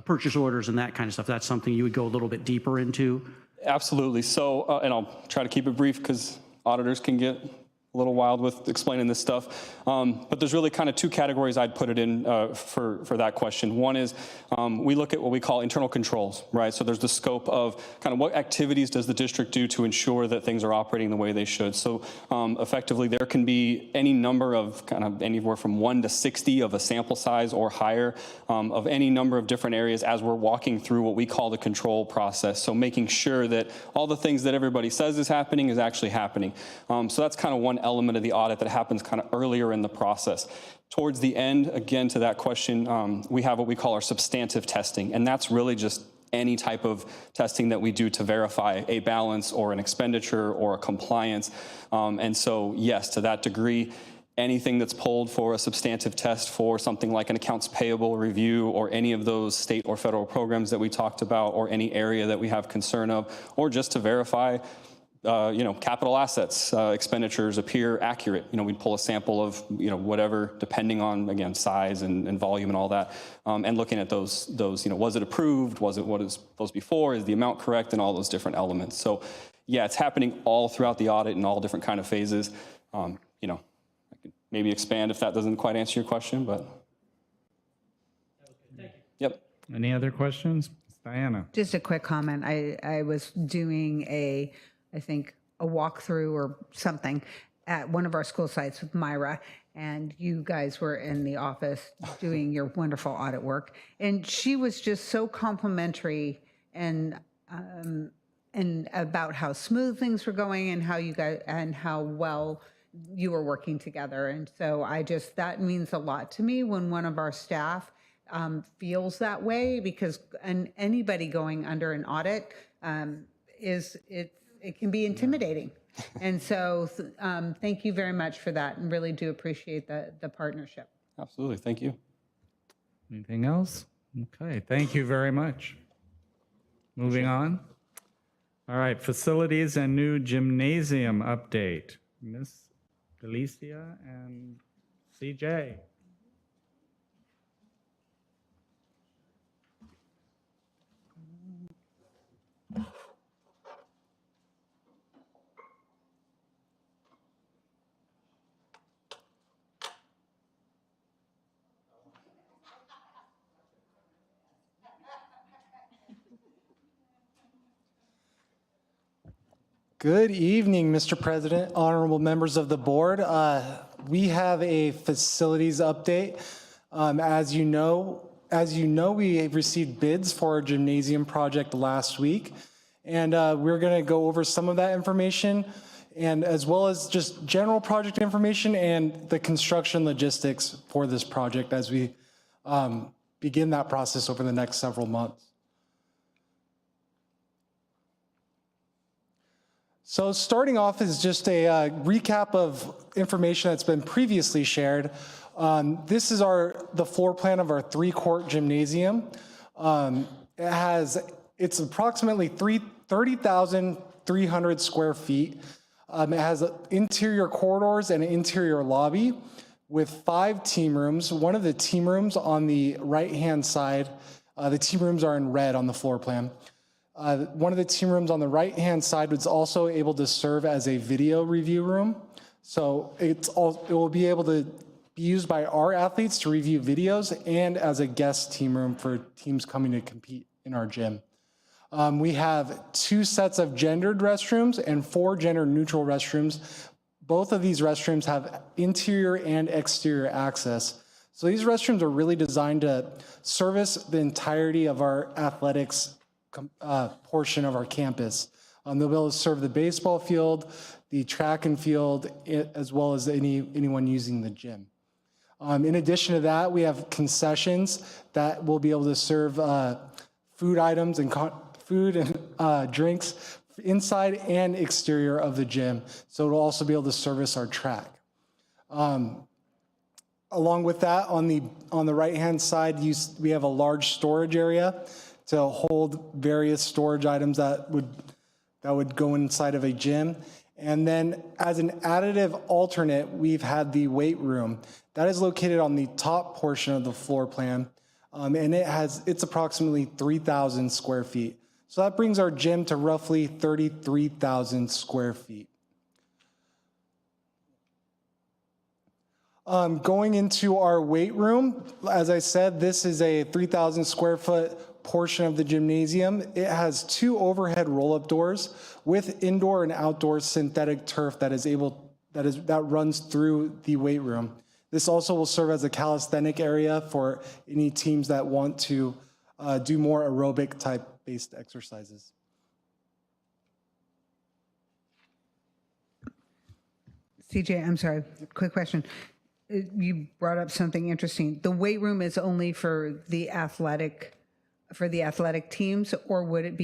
purchase orders and that kind of stuff? That's something you would go a little bit deeper into? Absolutely. So, and I'll try to keep it brief because auditors can get a little wild with explaining this stuff. But there's really kind of two categories I'd put it in for that question. One is we look at what we call internal controls, right? So there's the scope of kind of what activities does the district do to ensure that things are operating the way they should. So effectively, there can be any number of kind of anywhere from 1 to 60 of a sample size or higher of any number of different areas as we're walking through what we call the control process. So making sure that all the things that everybody says is happening is actually happening. So that's kind of one element of the audit that happens kind of earlier in the process. Towards the end, again, to that question, we have what we call our substantive testing, and that's really just any type of testing that we do to verify a balance or an expenditure or a compliance. And so, yes, to that degree, anything that's pulled for a substantive test for something like an accounts payable review or any of those state or federal programs that we talked about or any area that we have concern of, or just to verify capital assets expenditures appear accurate. We'd pull a sample of, whatever, depending on, again, size and volume and all that, and looking at those, was it approved? Was it what it was supposed before? Is the amount correct? And all those different elements. So, yeah, it's happening all throughout the audit in all different kind of phases. I could maybe expand if that doesn't quite answer your question, but. Thank you. Yep. Any other questions? Diana. Just a quick comment. I was doing I think a walkthrough or something at one of our school sites with Myra, and you guys were in the office doing your wonderful audit work. And she was just so complimentary and about how smooth things were going and how you guys and how well you were working together. And so that means a lot to me when one of our staff feels that way, because anybody going under an audit it can be intimidating. And so thank you very much for that, and really do appreciate the partnership. Absolutely. Thank you. Anything else? Okay, thank you very much. Moving on. All right, facilities and new gymnasium update. Ms. Galicia and CJ. Good evening, Mr. President, honorable members of the board. We have a facilities update. As you know, we received bids for our gymnasium project last week, and we're going to go over some of that information, and as well as just general project information and the construction logistics for this project as we begin that process over the next several months. So starting off is just a recap of information that's been previously shared. This is the floor plan of our 3-court gymnasium. It's approximately 30,300 square feet. It has interior corridors and an interior lobby with 5 team rooms. One of the team rooms on the right-hand side, the team rooms are in red on the floor plan. One of the team rooms on the right-hand side was also able to serve as a video review room. So it will be able to be used by our athletes to review videos and as a guest team room for teams coming to compete in our gym. We have 2 sets of gendered restrooms and 4 gender-neutral restrooms. Both of these restrooms have interior and exterior access. So these restrooms are really designed to service the entirety of our athletics portion of our campus. They'll be able to serve the baseball field, the track and field, as well as anyone using the gym. In addition to that, we have concessions that will be able to serve food items and food and drinks inside and exterior of the gym. So it'll also be able to service our track. Along with that, on the right-hand side, we have a large storage area to hold various storage items that would go inside of a gym. And then as an additive alternate, we've had the weight room. That is located on the top portion of the floor plan. And it's approximately 3,000 square feet. So that brings our gym to roughly 33,000 square feet. Going into our weight room, as I said, this is a 3,000 square foot portion of the gymnasium. It has 2 overhead roll-up doors with indoor and outdoor synthetic turf that runs through the weight room. This also will serve as a calisthenic area for any teams that want to do more aerobic type based exercises. CJ, I'm sorry, quick question. You brought up something interesting. The weight room is only for the athletic teams, or could it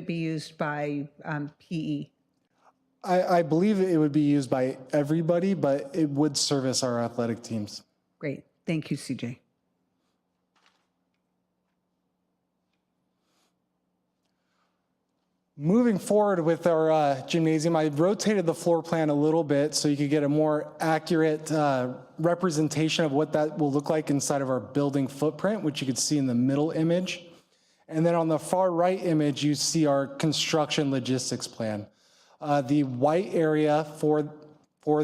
be used by PE? I believe it would be used by everybody, but it would service our athletic teams. Great. Thank you, CJ. Moving forward with our gymnasium, I rotated the floor plan a little bit so you could get a more accurate representation of what that will look like inside of our building footprint, which you could see in the middle image. And then on the far right image, you see our construction logistics plan. The white area for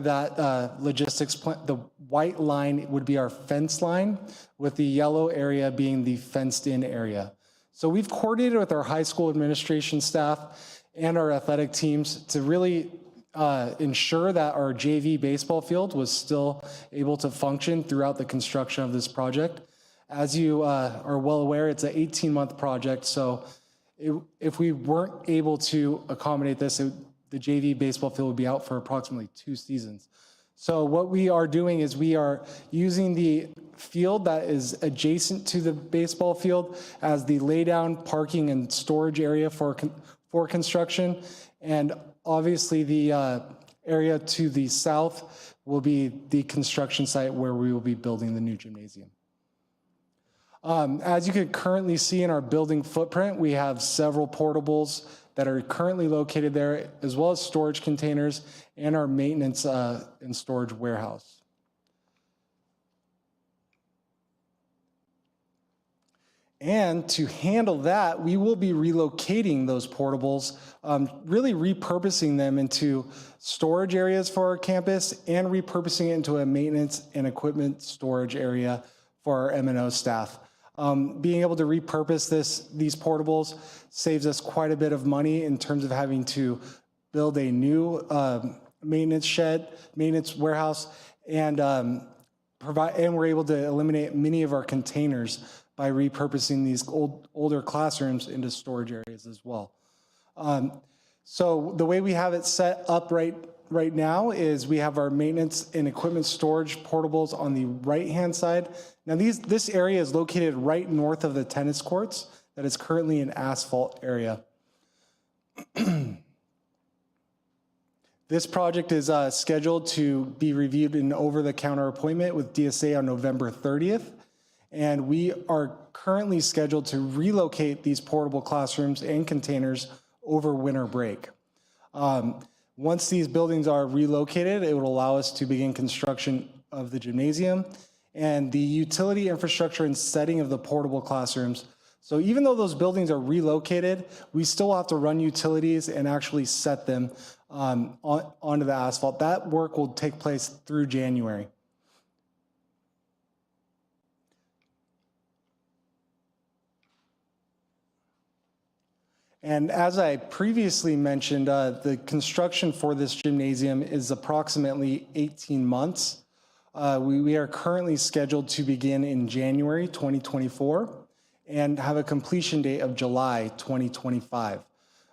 that logistics plan, the white line would be our fence line, with the yellow area being the fenced in area. So we've coordinated with our high school administration staff and our athletic teams to really ensure that our JV baseball field was still able to function throughout the construction of this project. As you are well aware, it's an 18-month project, so if we weren't able to accommodate this, the JV baseball field would be out for approximately 2 seasons. So what we are doing is we are using the field that is adjacent to the baseball field as the laydown, parking, and storage area for construction. And obviously the area to the south will be the construction site where we will be building the new gymnasium. As you can currently see in our building footprint, we have several portables that are currently located there, as well as storage containers and our maintenance and storage warehouse. And to handle that, we will be relocating those portables, really repurposing them into storage areas for our campus and repurposing it into a maintenance and equipment storage area for our M&O staff. Being able to repurpose these portables saves us quite a bit of money in terms of having to build a new maintenance warehouse, and we're able to eliminate many of our containers by repurposing these older classrooms into storage areas as well. So the way we have it set up right now is we have our maintenance and equipment storage portables on the right-hand side. Now this area is located right north of the tennis courts that is currently an asphalt area. This project is scheduled to be reviewed in over-the-counter appointment with DSA on November 30th. And we are currently scheduled to relocate these portable classrooms and containers over winter break. Once these buildings are relocated, it will allow us to begin construction of the gymnasium and the utility infrastructure and setting of the portable classrooms. So even though those buildings are relocated, we still have to run utilities and actually set them onto the asphalt. That work will take place through January. And as I previously mentioned, the construction for this gymnasium is approximately 18 months. We are currently scheduled to begin in January 2024 and have a completion date of July 2025.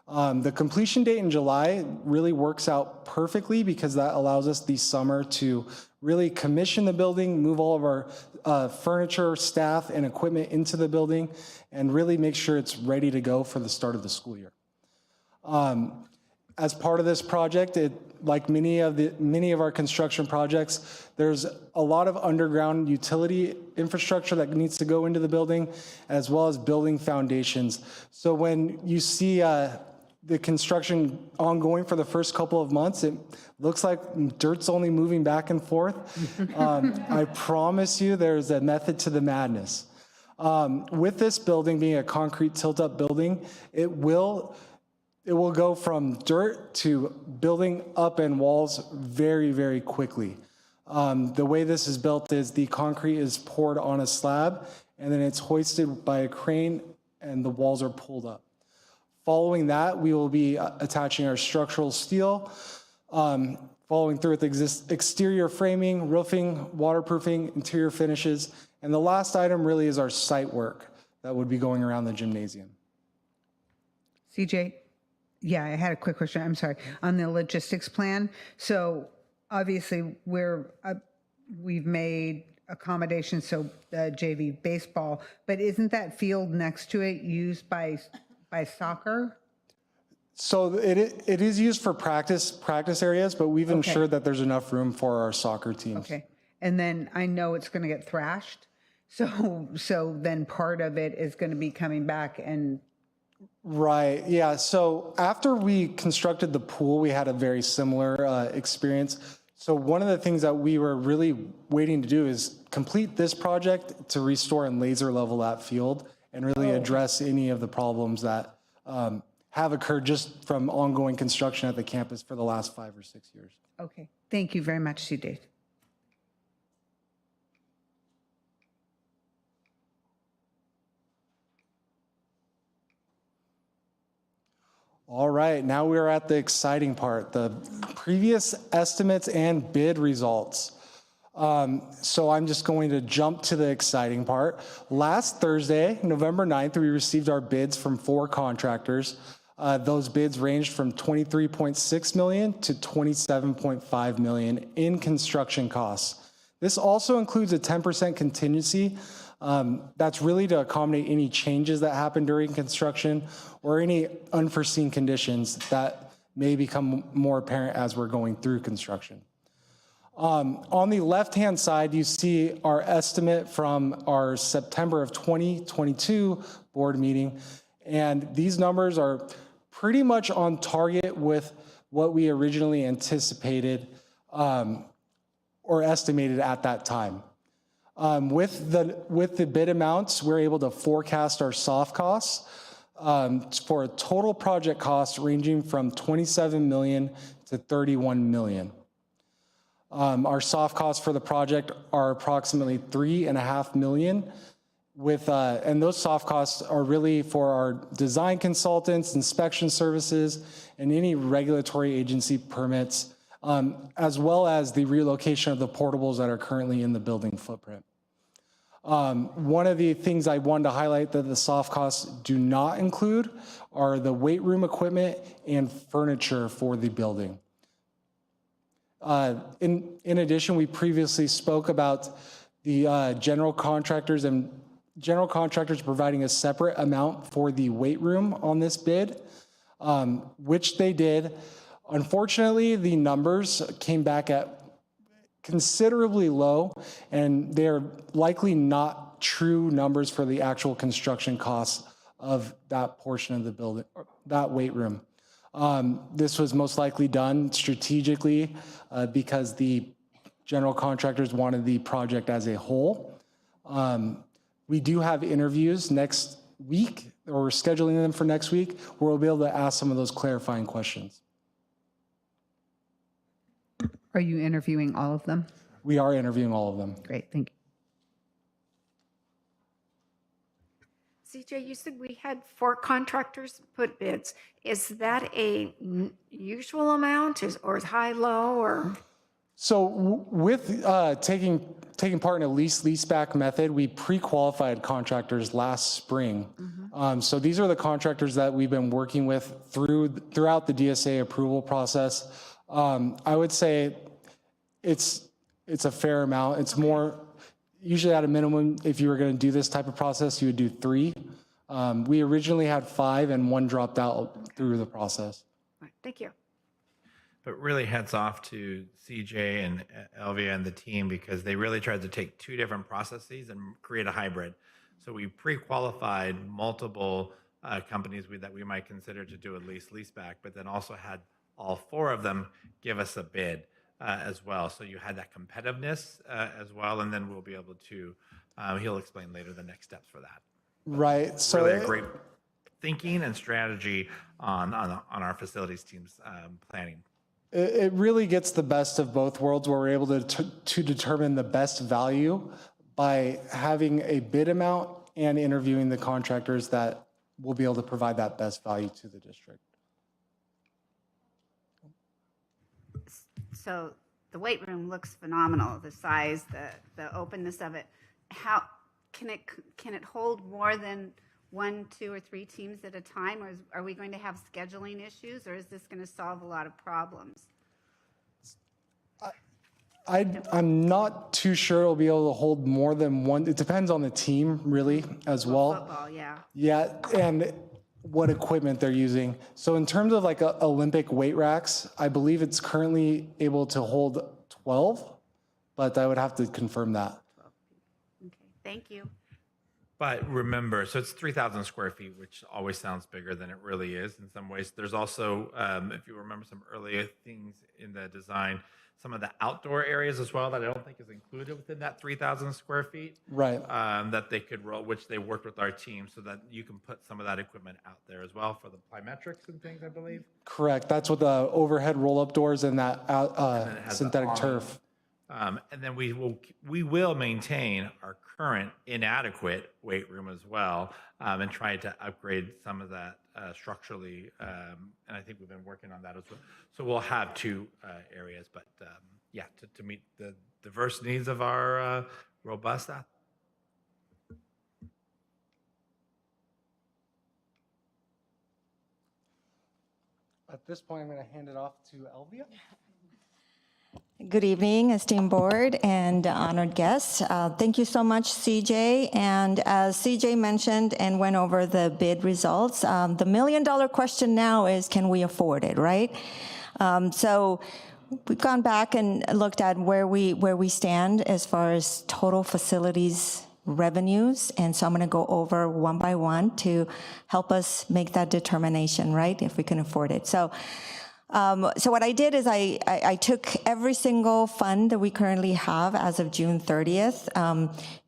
The completion date in July really works out perfectly because that allows us the summer to really commission the building, move all of our furniture, staff, and equipment into the building, and really make sure it's ready to go for the start of the school year. As part of this project, like many of our construction projects, there's a lot of underground utility infrastructure that needs to go into the building, as well as building foundations. So when you see the construction ongoing for the first couple of months, it looks like dirt's only moving back and forth. I promise you there's a method to the madness. With this building being a concrete tilt-up building, it will go from dirt to building up and walls very, very quickly. The way this is built is the concrete is poured on a slab, and then it's hoisted by a crane, and the walls are pulled up. Following that, we will be attaching our structural steel, following through with exterior framing, roofing, waterproofing, interior finishes, and the last item really is our site work that would be going around the gymnasium. CJ? Yeah, I had a quick question. I'm sorry. On the logistics plan, so obviously we've made accommodations, so JV baseball, but isn't that field next to it used by soccer? So it is used for practice areas, but we've ensured that there's enough room for our soccer teams. Okay. And then I know it's going to get thrashed. So then part of it is going to be coming back and. Right. Yeah. So after we constructed the pool, we had a very similar experience. So one of the things that we were really waiting to do is complete this project to restore and laser level that field and really address any of the problems that have occurred just from ongoing construction at the campus for the last 5 or 6 years. Okay. Thank you very much, Sue Dave. All right, now we're at the exciting part, the previous estimates and bid results. So I'm just going to jump to the exciting part. Last Thursday, November 9th, we received our bids from 4 contractors. Those bids ranged from $23.6 million to $27.5 million in construction costs. This also includes a 10% contingency. That's really to accommodate any changes that happen during construction or any unforeseen conditions that may become more apparent as we're going through construction. On the left-hand side, you see our estimate from our September of 2022 board meeting, and these numbers are pretty much on target with what we originally anticipated or estimated at that time. With the bid amounts, we're able to forecast our soft costs for a total project cost ranging from $27 million to $31 million. Our soft costs for the project are approximately $3.5 million, and those soft costs are really for our design consultants, inspection services, and any regulatory agency permits, as well as the relocation of the portables that are currently in the building footprint. One of the things I wanted to highlight that the soft costs do not include are the weight room equipment and furniture for the building. In addition, we previously spoke about the general contractors providing a separate amount for the weight room on this bid, which they did. Unfortunately, the numbers came back at considerably low, and they're likely not true numbers for the actual construction costs of that portion of the building, that weight room. This was most likely done strategically because the general contractors wanted the project as a whole. We do have interviews next week, or we're scheduling them for next week, where we'll be able to ask some of those clarifying questions. Are you interviewing all of them? We are interviewing all of them. Great, thank you. CJ, you said we had 4 contractors put bids. Is that a usual amount, or is high, low, or? So with taking part in a leaseback method, we pre-qualified contractors last spring. So these are the contractors that we've been working with throughout the DSA approval process. I would say it's a fair amount. It's more, usually at a minimum, if you were going to do this type of process, you would do 3. We originally had 5 and 1 dropped out through the process. Thank you. But really hats off to CJ and Elvia and the team, because they really tried to take 2 different processes and create a hybrid. So we pre-qualified multiple companies that we might consider to do a leaseback, but then also had all 4 of them give us a bid as well. So you had that competitiveness as well, and then we'll be able to, he'll explain later the next steps for that. Right. So really a great thinking and strategy on our facilities team's planning. it really gets the best of both worlds, where we're able to determine the best value by having a bid amount and interviewing the contractors that will be able to provide that best value to the district. So the weight room looks phenomenal, the size, the openness of it. How can it hold more than 1, 2, or 3 teams at a time, or are we going to have scheduling issues, or is this going to solve a lot of problems? I'm not too sure it'll be able to hold more than 1. It depends on the team, really, as well. Football, yeah. Yeah, and what equipment they're using. So in terms of like Olympic weight racks, I believe it's currently able to hold 12, but I would have to confirm that. Okay, thank you. But remember, so it's 3,000 square feet, which always sounds bigger than it really is in some ways. There's also, if you remember some earlier things in the design, some of the outdoor areas as well that I don't think is included within that 3,000 square feet. Right. That they could roll, which they worked with our team so that you can put some of that equipment out there as well for the plyometrics and things, I believe. Correct. That's what the overhead roll-up doors and that And it has the synthetic awning. turf. And then we will maintain our current inadequate weight room as well, and try to upgrade some of that structurally. And I think we've been working on that as well. So we'll have 2 areas, but yeah, to meet the diverse needs of our robust athletes. At this point, I'm going to hand it off to Elvia. Good evening, esteemed board and honored guests. Thank you so much, CJ. And as CJ mentioned and went over the bid results, the million-dollar question now is, can we afford it, right? So we've gone back and looked at where we stand as far as total facilities revenues. And so I'm going to go over one by one to help us make that determination, right, if we can afford it. So what I did is I took every single fund that we currently have as of June 30th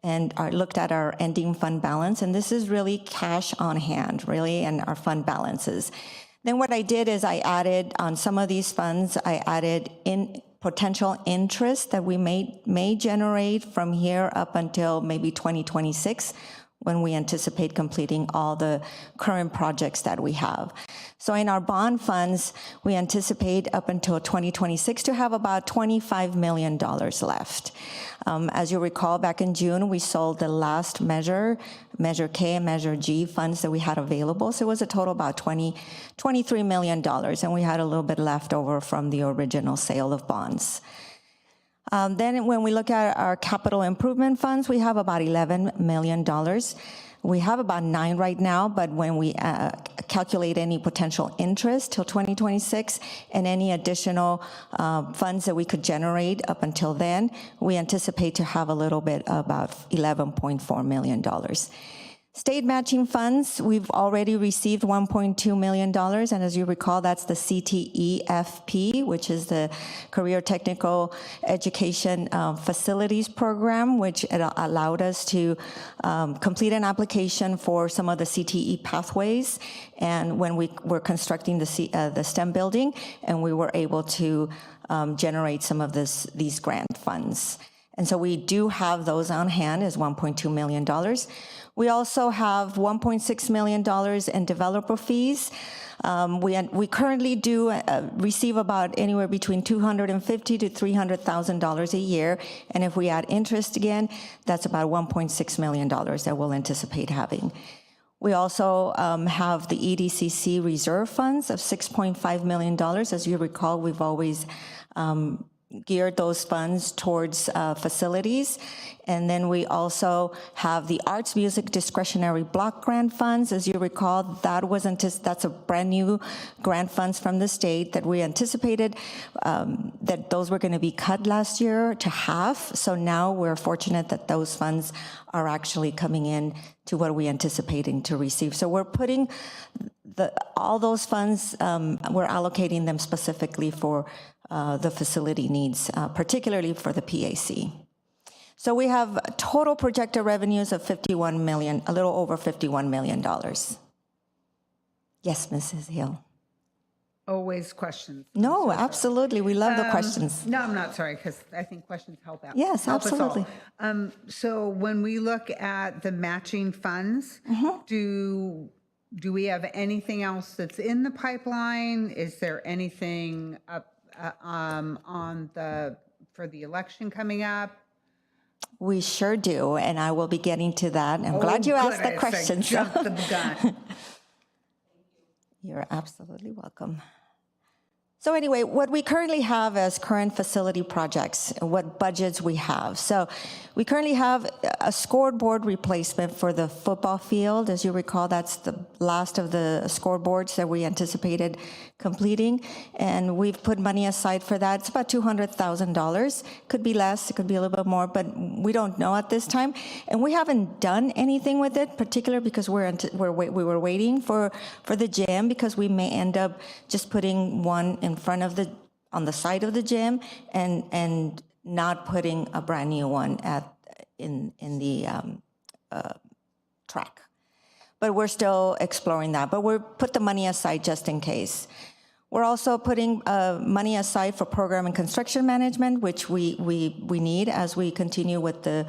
and looked at our ending fund balance. And this is really cash on hand, really, and our fund balances. Then what I did is I added on some of these funds, I added in potential interest that we may generate from here up until maybe 2026. when we anticipate completing all the current projects that we have. So in our bond funds, we anticipate up until 2026 to have about $25 million left. As you recall, back in June, we sold the last Measure K and Measure G funds that we had available. So it was a total about $23 million, and we had a little bit left over from the original sale of bonds. Then when we look at our capital improvement funds, we have about $11 million. We have about 9 right now, but when we calculate any potential interest till 2026 and any additional funds that we could generate up until then, we anticipate to have a little bit about $11.4 million. State matching funds, we've already received $1.2 million, and as you recall, that's the CTEFP, which is the Career Technical Education Facilities Program, which allowed us to complete an application for some of the CTE pathways, and when we were constructing the STEM building, and we were able to generate some of these grant funds. And so we do have those on hand as $1.2 million. We also have $1.6 million in developer fees. We currently do receive about anywhere between $250,000 to $300,000 a year, and if we add interest again, that's about $1.6 million that we'll anticipate having. We also have the EDCC reserve funds of $6.5 million. As you recall, we've always geared those funds towards facilities. And then we also have the Arts Music Discretionary Block Grant Funds. As you recall, that's a brand new grant funds from the state that we anticipated that those were going to be cut last year to half. So now we're fortunate that those funds are actually coming in to what we anticipating to receive. So we're putting all those funds, we're allocating them specifically for the facility needs, particularly for the PAC. So we have total projected revenues of $51 million, a little over $51 million. Yes, Mrs. Hill. Always questions. No, absolutely. We love the questions. No, I'm not sorry, because I think questions help out. Yes, help us all. absolutely. So when we look at the matching funds, do we have anything else that's in the pipeline? Is there anything up for the election coming up? We sure do, and I will be getting to that. I'm glad you asked the question. Jump the gun. You're absolutely welcome. So anyway, what we currently have as current facility projects, what budgets we have. So we currently have a scoreboard replacement for the football field. As you recall, that's the last of the scoreboards that we anticipated completing. And we've put money aside for that. It's about $200,000. Could be less, it could be a little bit more, but we don't know at this time. And we haven't done anything with it, particularly because we were waiting for the gym, because we may end up just putting one in front of on the side of the gym and not putting a brand new one in the track. But we're still exploring that. But we'll put the money aside just in case. We're also putting money aside for program and construction management, which we need as we continue with the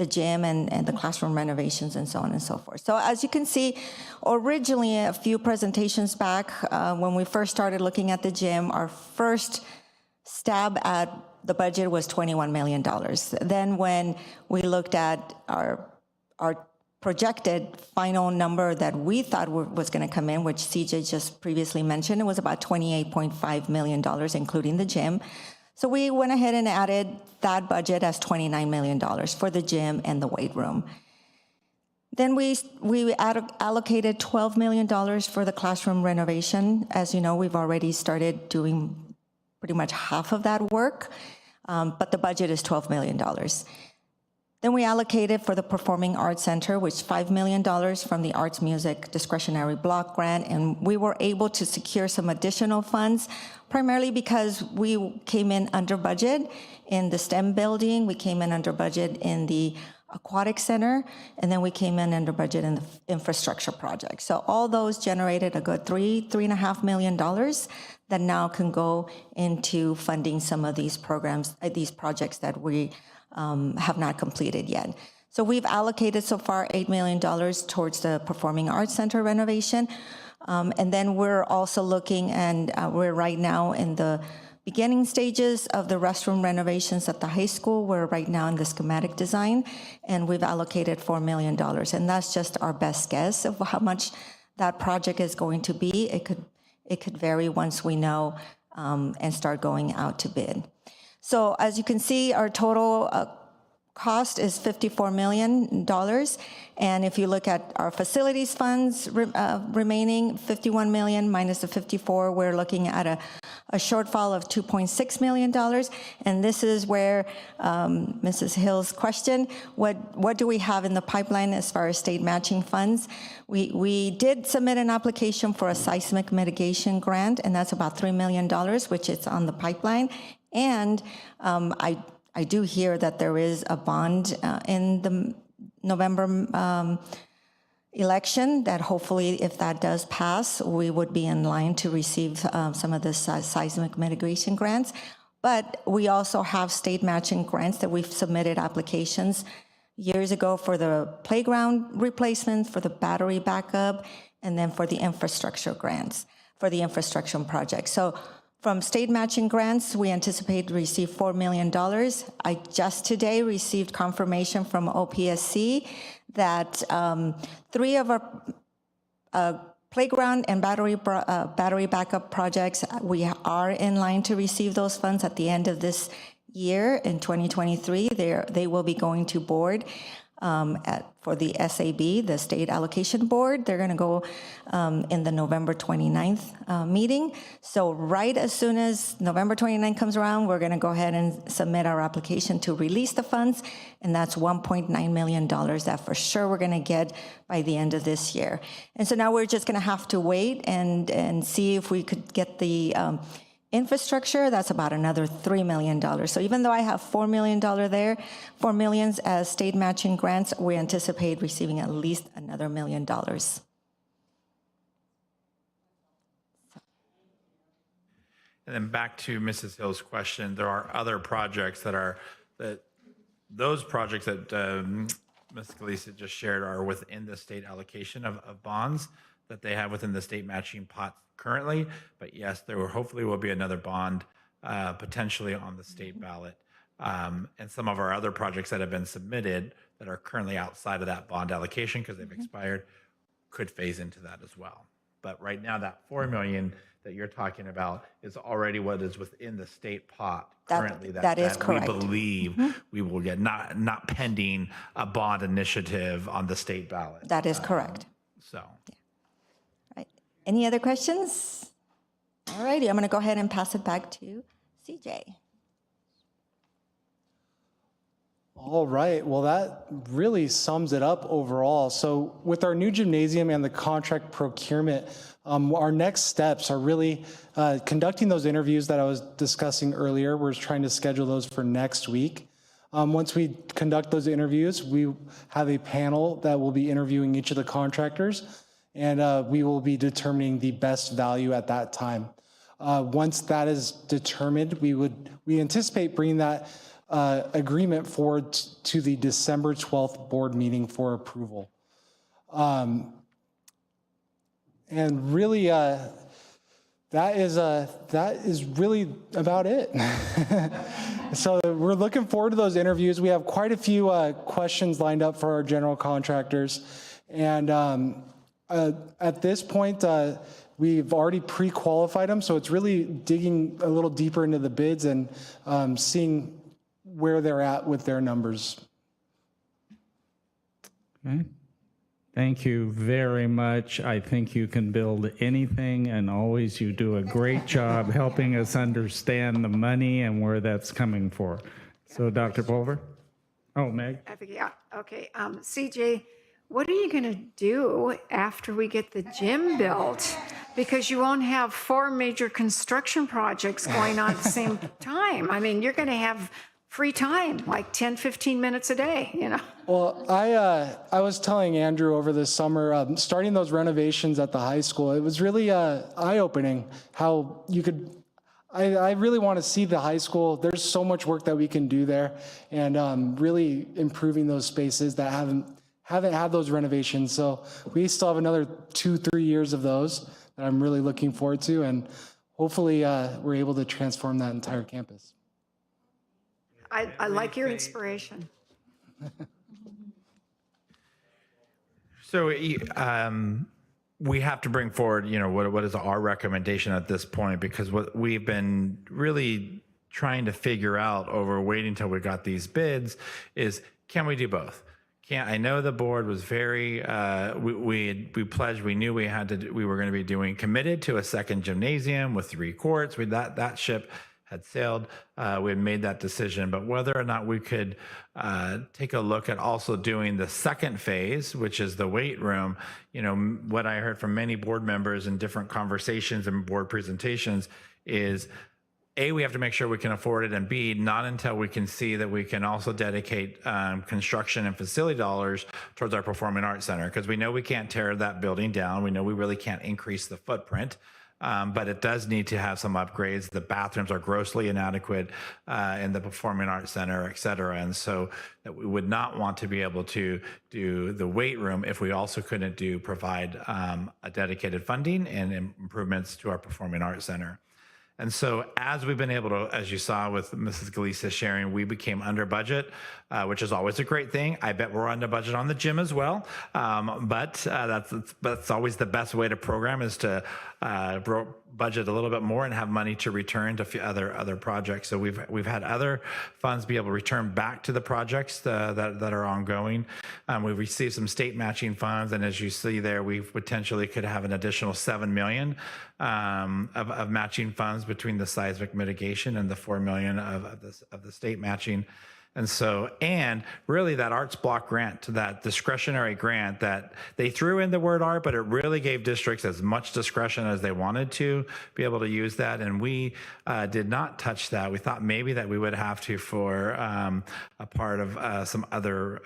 gym and the classroom renovations and so on and so forth. So as you can see, originally a few presentations back, when we first started looking at the gym, our first stab at the budget was $21 million. Then when we looked at our projected final number that we thought was going to come in, which CJ just previously mentioned, it was about $28.5 million, including the gym. So we went ahead and added that budget as $29 million for the gym and the weight room. Then we allocated $12 million for the classroom renovation. As you know, we've already started doing pretty much half of that work, but the budget is $12 million. Then we allocated for the Performing Arts Center, which $5 million from the Arts Music Discretionary Block Grant, and we were able to secure some additional funds, primarily because we came in under budget in the STEM building, we came in under budget in the Aquatic Center, and then we came in under budget in the infrastructure project. So all those generated a good $3.5 million that now can go into funding some of these programs, these projects that we have not completed yet. So we've allocated so far $8 million towards the Performing Arts Center renovation. And then we're also looking, and we're right now in the beginning stages of the restroom renovations at the high school. We're right now in the schematic design, and we've allocated $4 million. And that's just our best guess of how much that project is going to be. It could vary once we know and start going out to bid. So as you can see, our total cost is $54 million. And if you look at our facilities funds remaining, 51 million minus the 54, we're looking at a shortfall of $2.6 million. And this is where Mrs. Hill's question, what do we have in the pipeline as far as state matching funds? We did submit an application for a seismic mitigation grant, and that's about $3 million, which is on the pipeline. And I do hear that there is a bond in the November election that hopefully, if that does pass, we would be in line to receive some of the seismic mitigation grants. But we also have state matching grants that we've submitted applications years ago for the playground replacement, for the battery backup, and then for the infrastructure grants, for the infrastructure project. So from state matching grants, we anticipate to receive $4 million. I just today received confirmation from OPSC that 3 of our playground and battery backup projects, we are in line to receive those funds at the end of this year in 2023. They will be going to board for the SAB, the State Allocation Board. They're going to go in the November 29th meeting. So right as soon as November 29th comes around, we're going to go ahead and submit our application to release the funds, and that's $1.9 million that for sure we're going to get by the end of this year. And so now we're just going to have to wait and see if we could get the infrastructure. That's about another $3 million. So even though I have $4 million there, $4 million as state matching grants, we anticipate receiving at least another $1 million. And then back to Mrs. Hill's question, there are other projects those projects that Ms. Galisa just shared are within the state allocation of bonds that they have within the state matching pot currently. But yes, there hopefully will be another bond potentially on the state ballot. And some of our other projects that have been submitted that are currently outside of that bond allocation because they've expired could phase into that as well. But right now, that $4 million that you're talking about is already what is within the state pot currently. That is correct. We believe we will get, not pending a bond initiative on the state ballot. That is correct. So. Right. Any other questions? All righty, I'm going to go ahead and pass it back to CJ. All right, well, that really sums it up overall. So with our new gymnasium and the contract procurement, our next steps are really conducting those interviews that I was discussing earlier. We're trying to schedule those for next week. Once we conduct those interviews, we have a panel that will be interviewing each of the contractors, and we will be determining the best value at that time. Once that is determined, we anticipate bringing that agreement forward to the December 12th board meeting for approval. And really, that is really about it. So we're looking forward to those interviews. We have quite a few questions lined up for our general contractors. And at this point, we've already pre-qualified them. So it's really digging a little deeper into the bids and seeing where they're at with their numbers. Okay. Thank you very much. I think you can build anything, and always you do a great job helping us understand the money and where that's coming for. So Dr. Pulver? Oh, Meg? I think, yeah, okay. CJ, what are you going to do after we get the gym built? Because you won't have 4 major construction projects going on at the same time. I mean, you're going to have free time, like 10, 15 minutes a day, you know? Well, I was telling Andrew over the summer, starting those renovations at the high school, it was really eye-opening how you could, I really want to see the high school. There's so much work that we can do there, and really improving those spaces that haven't had those renovations. So we still have another 2-3 years of those that I'm really looking forward to, and hopefully we're able to transform that entire campus. I like your inspiration. So we have to bring forward, what is our recommendation at this point? Because what we've been really trying to figure out over waiting until we got these bids is, can we do both? I know the board was very, we pledged, we knew we were going to be committed to a second gymnasium with 3 courts. That ship had sailed. We had made that decision, but whether or not we could take a look at also doing the second phase, which is the weight room, what I heard from many board members in different conversations and board presentations is, A, we have to make sure we can afford it, and B, not until we can see that we can also dedicate construction and facility dollars towards our Performing Arts Center, because we know we can't tear that building down. We know we really can't increase the footprint. But it does need to have some upgrades. The bathrooms are grossly inadequate in the Performing Arts Center, et cetera. And so that we would not want to be able to do the weight room if we also couldn't provide a dedicated funding and improvements to our Performing Arts Center. And so as we've been able to, as you saw with Mrs. Galisa sharing, we became under budget, which is always a great thing. I bet we're under budget on the gym as well. But that's always the best way to program, is to budget a little bit more and have money to return to other projects. So we've had other funds be able to return back to the projects that are ongoing. We've received some state matching funds, and as you see there, we potentially could have an additional $7 million of matching funds between the seismic mitigation and the $4 million of the state matching. And so, and really that arts block grant, that discretionary grant that they threw in the word art, but it really gave districts as much discretion as they wanted to be able to use that. And we did not touch that. We thought maybe that we would have to for a part of some other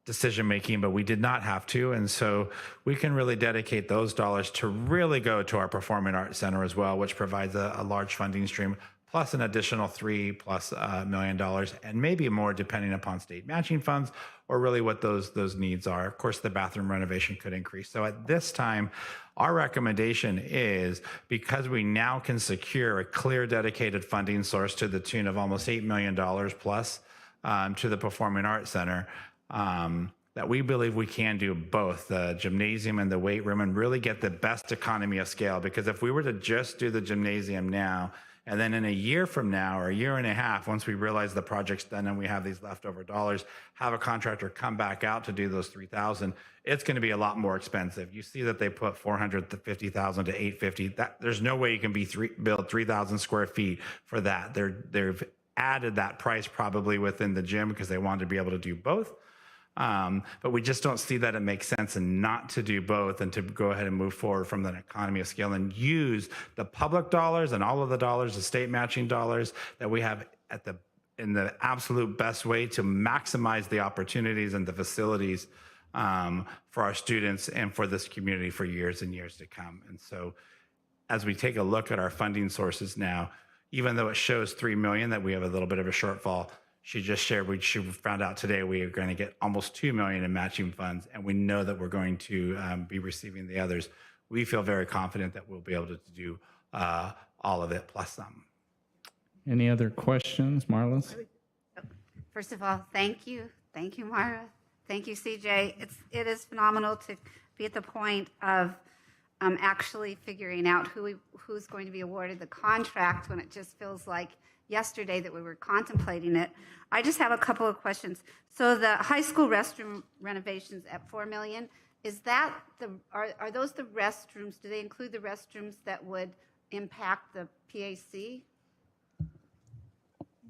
decision making, but we did not have to. And so we can really dedicate those dollars to really go to our Performing Arts Center as well, which provides a large funding stream, plus an additional $3+ million, and maybe more depending upon state matching funds or really what those needs are. Of course, the bathroom renovation could increase. So at this time, our recommendation is, because we now can secure a clear dedicated funding source to the tune of almost $8 million plus to the Performing Arts Center, that we believe we can do both the gymnasium and the weight room and really get the best economy of scale. Because if we were to just do the gymnasium now, and then in a year from now or a year and a half, once we realize the project's done and we have these leftover dollars, have a contractor come back out to do those 3,000, it's going to be a lot more expensive. You see that they put 450,000 to 850. There's no way you can build 3,000 square feet for that. They've added that price probably within the gym because they wanted to be able to do both. But we just don't see that it makes sense and not to do both, and to go ahead and move forward from that economy of scale and use the public dollars and all of the dollars, the state matching dollars that we have in the absolute best way to maximize the opportunities and the facilities for our students and for this community for years and years to come. And so as we take a look at our funding sources now, even though it shows $3 million that we have a little bit of a shortfall, she just shared, she found out today we are going to get almost $2 million in matching funds, and we know that we're going to be receiving the others. We feel very confident that we'll be able to do all of it plus some. Any other questions, Marlis? First of all, thank you. Thank you, Mara. Thank you, CJ. It is phenomenal to be at the point of actually figuring out who's going to be awarded the contract when it just feels like yesterday that we were contemplating it. I just have a couple of questions. So the high school restroom renovations at $4 million, is that are those the restrooms? Do they include the restrooms that would impact the PAC?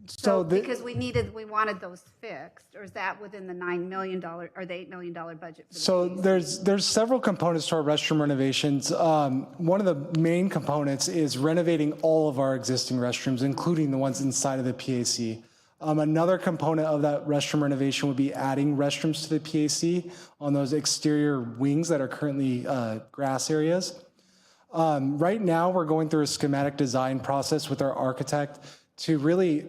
So because we wanted those fixed, or is that within the $9 million or the $8 million budget? So there's several components to our restroom renovations. One of the main components is renovating all of our existing restrooms, including the ones inside of the PAC. Another component of that restroom renovation would be adding restrooms to the PAC on those exterior wings that are currently grass areas. Right now, we're going through a schematic design process with our architect to really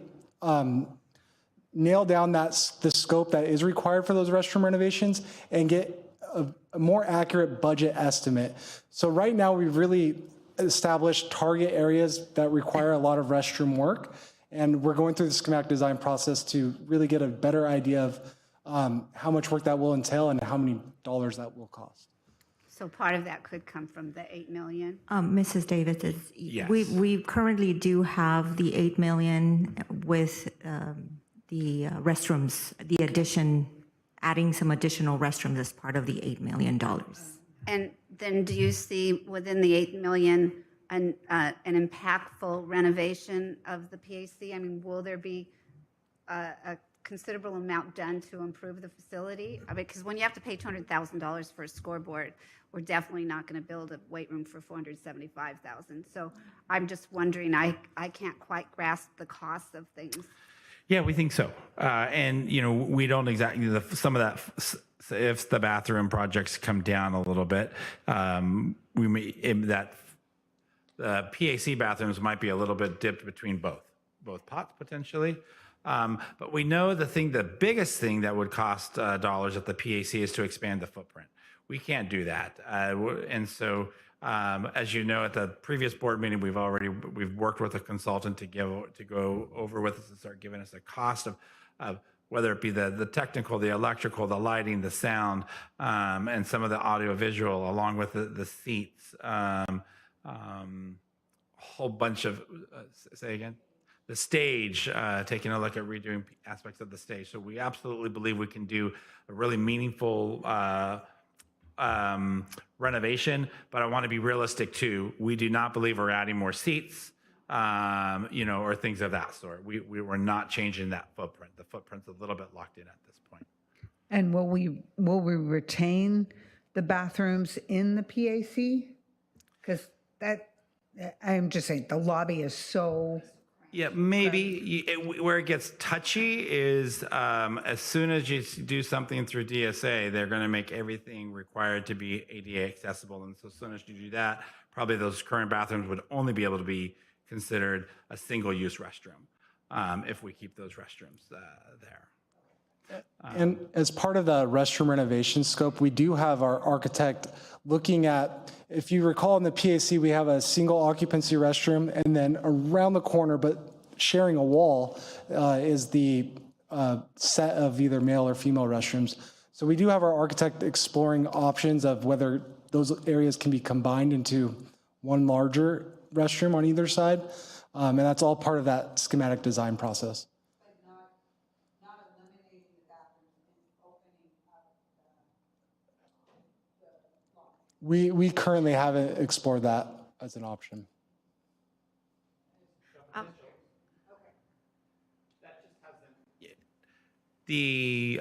nail down the scope that is required for those restroom renovations and get a more accurate budget estimate. So right now, we've really established target areas that require a lot of restroom work, and we're going through the schematic design process to really get a better idea of how much work that will entail and how many dollars that will cost. So part of that could come from the 8 million? Mrs. Davis, Yes. we currently do have the 8 million with the restrooms, the addition, adding some additional restrooms as part of the $8 million. And then do you see within the 8 million an impactful renovation of the PAC? I mean, will there be a considerable amount done to improve the facility? I mean, because when you have to pay $200,000 for a scoreboard, we're definitely not going to build a weight room for $475,000. So I'm just wondering, I can't quite grasp the cost of things. Yeah, we think so. And, you know, we don't exactly, some of that, if the bathroom projects come down a little bit, we may, PAC bathrooms might be a little bit dipped between both pots potentially. But we know the biggest thing that would cost dollars at the PAC is to expand the footprint. We can't do that. And so, as you know, at the previous board meeting, we've worked with a consultant to go over with us and start giving us a cost of whether it be the technical, the electrical, the lighting, the sound, and some of the audio visual, along with the seats, a whole bunch of, say again? The stage, taking a look at redoing aspects of the stage. So we absolutely believe we can do a really meaningful renovation, but I want to be realistic too. We do not believe we're adding more seats, or things of that sort. We were not changing that footprint. The footprint's a little bit locked in at this point. And will we retain the bathrooms in the PAC? Because I'm just saying, the lobby is so... Yeah, maybe. Where it gets touchy is as soon as you do something through DSA, they're going to make everything required to be ADA accessible. And so as soon as you do that, probably those current bathrooms would only be able to be considered a single-use restroom if we keep those restrooms there. And as part of the restroom renovation scope, we do have our architect looking at, if you recall in the PAC, we have a single occupancy restroom, and then around the corner, but sharing a wall, is the set of either male or female restrooms. So we do have our architect exploring options of whether those areas can be combined into one larger restroom on either side. And that's all part of that schematic design process. We currently haven't explored that as an option. They've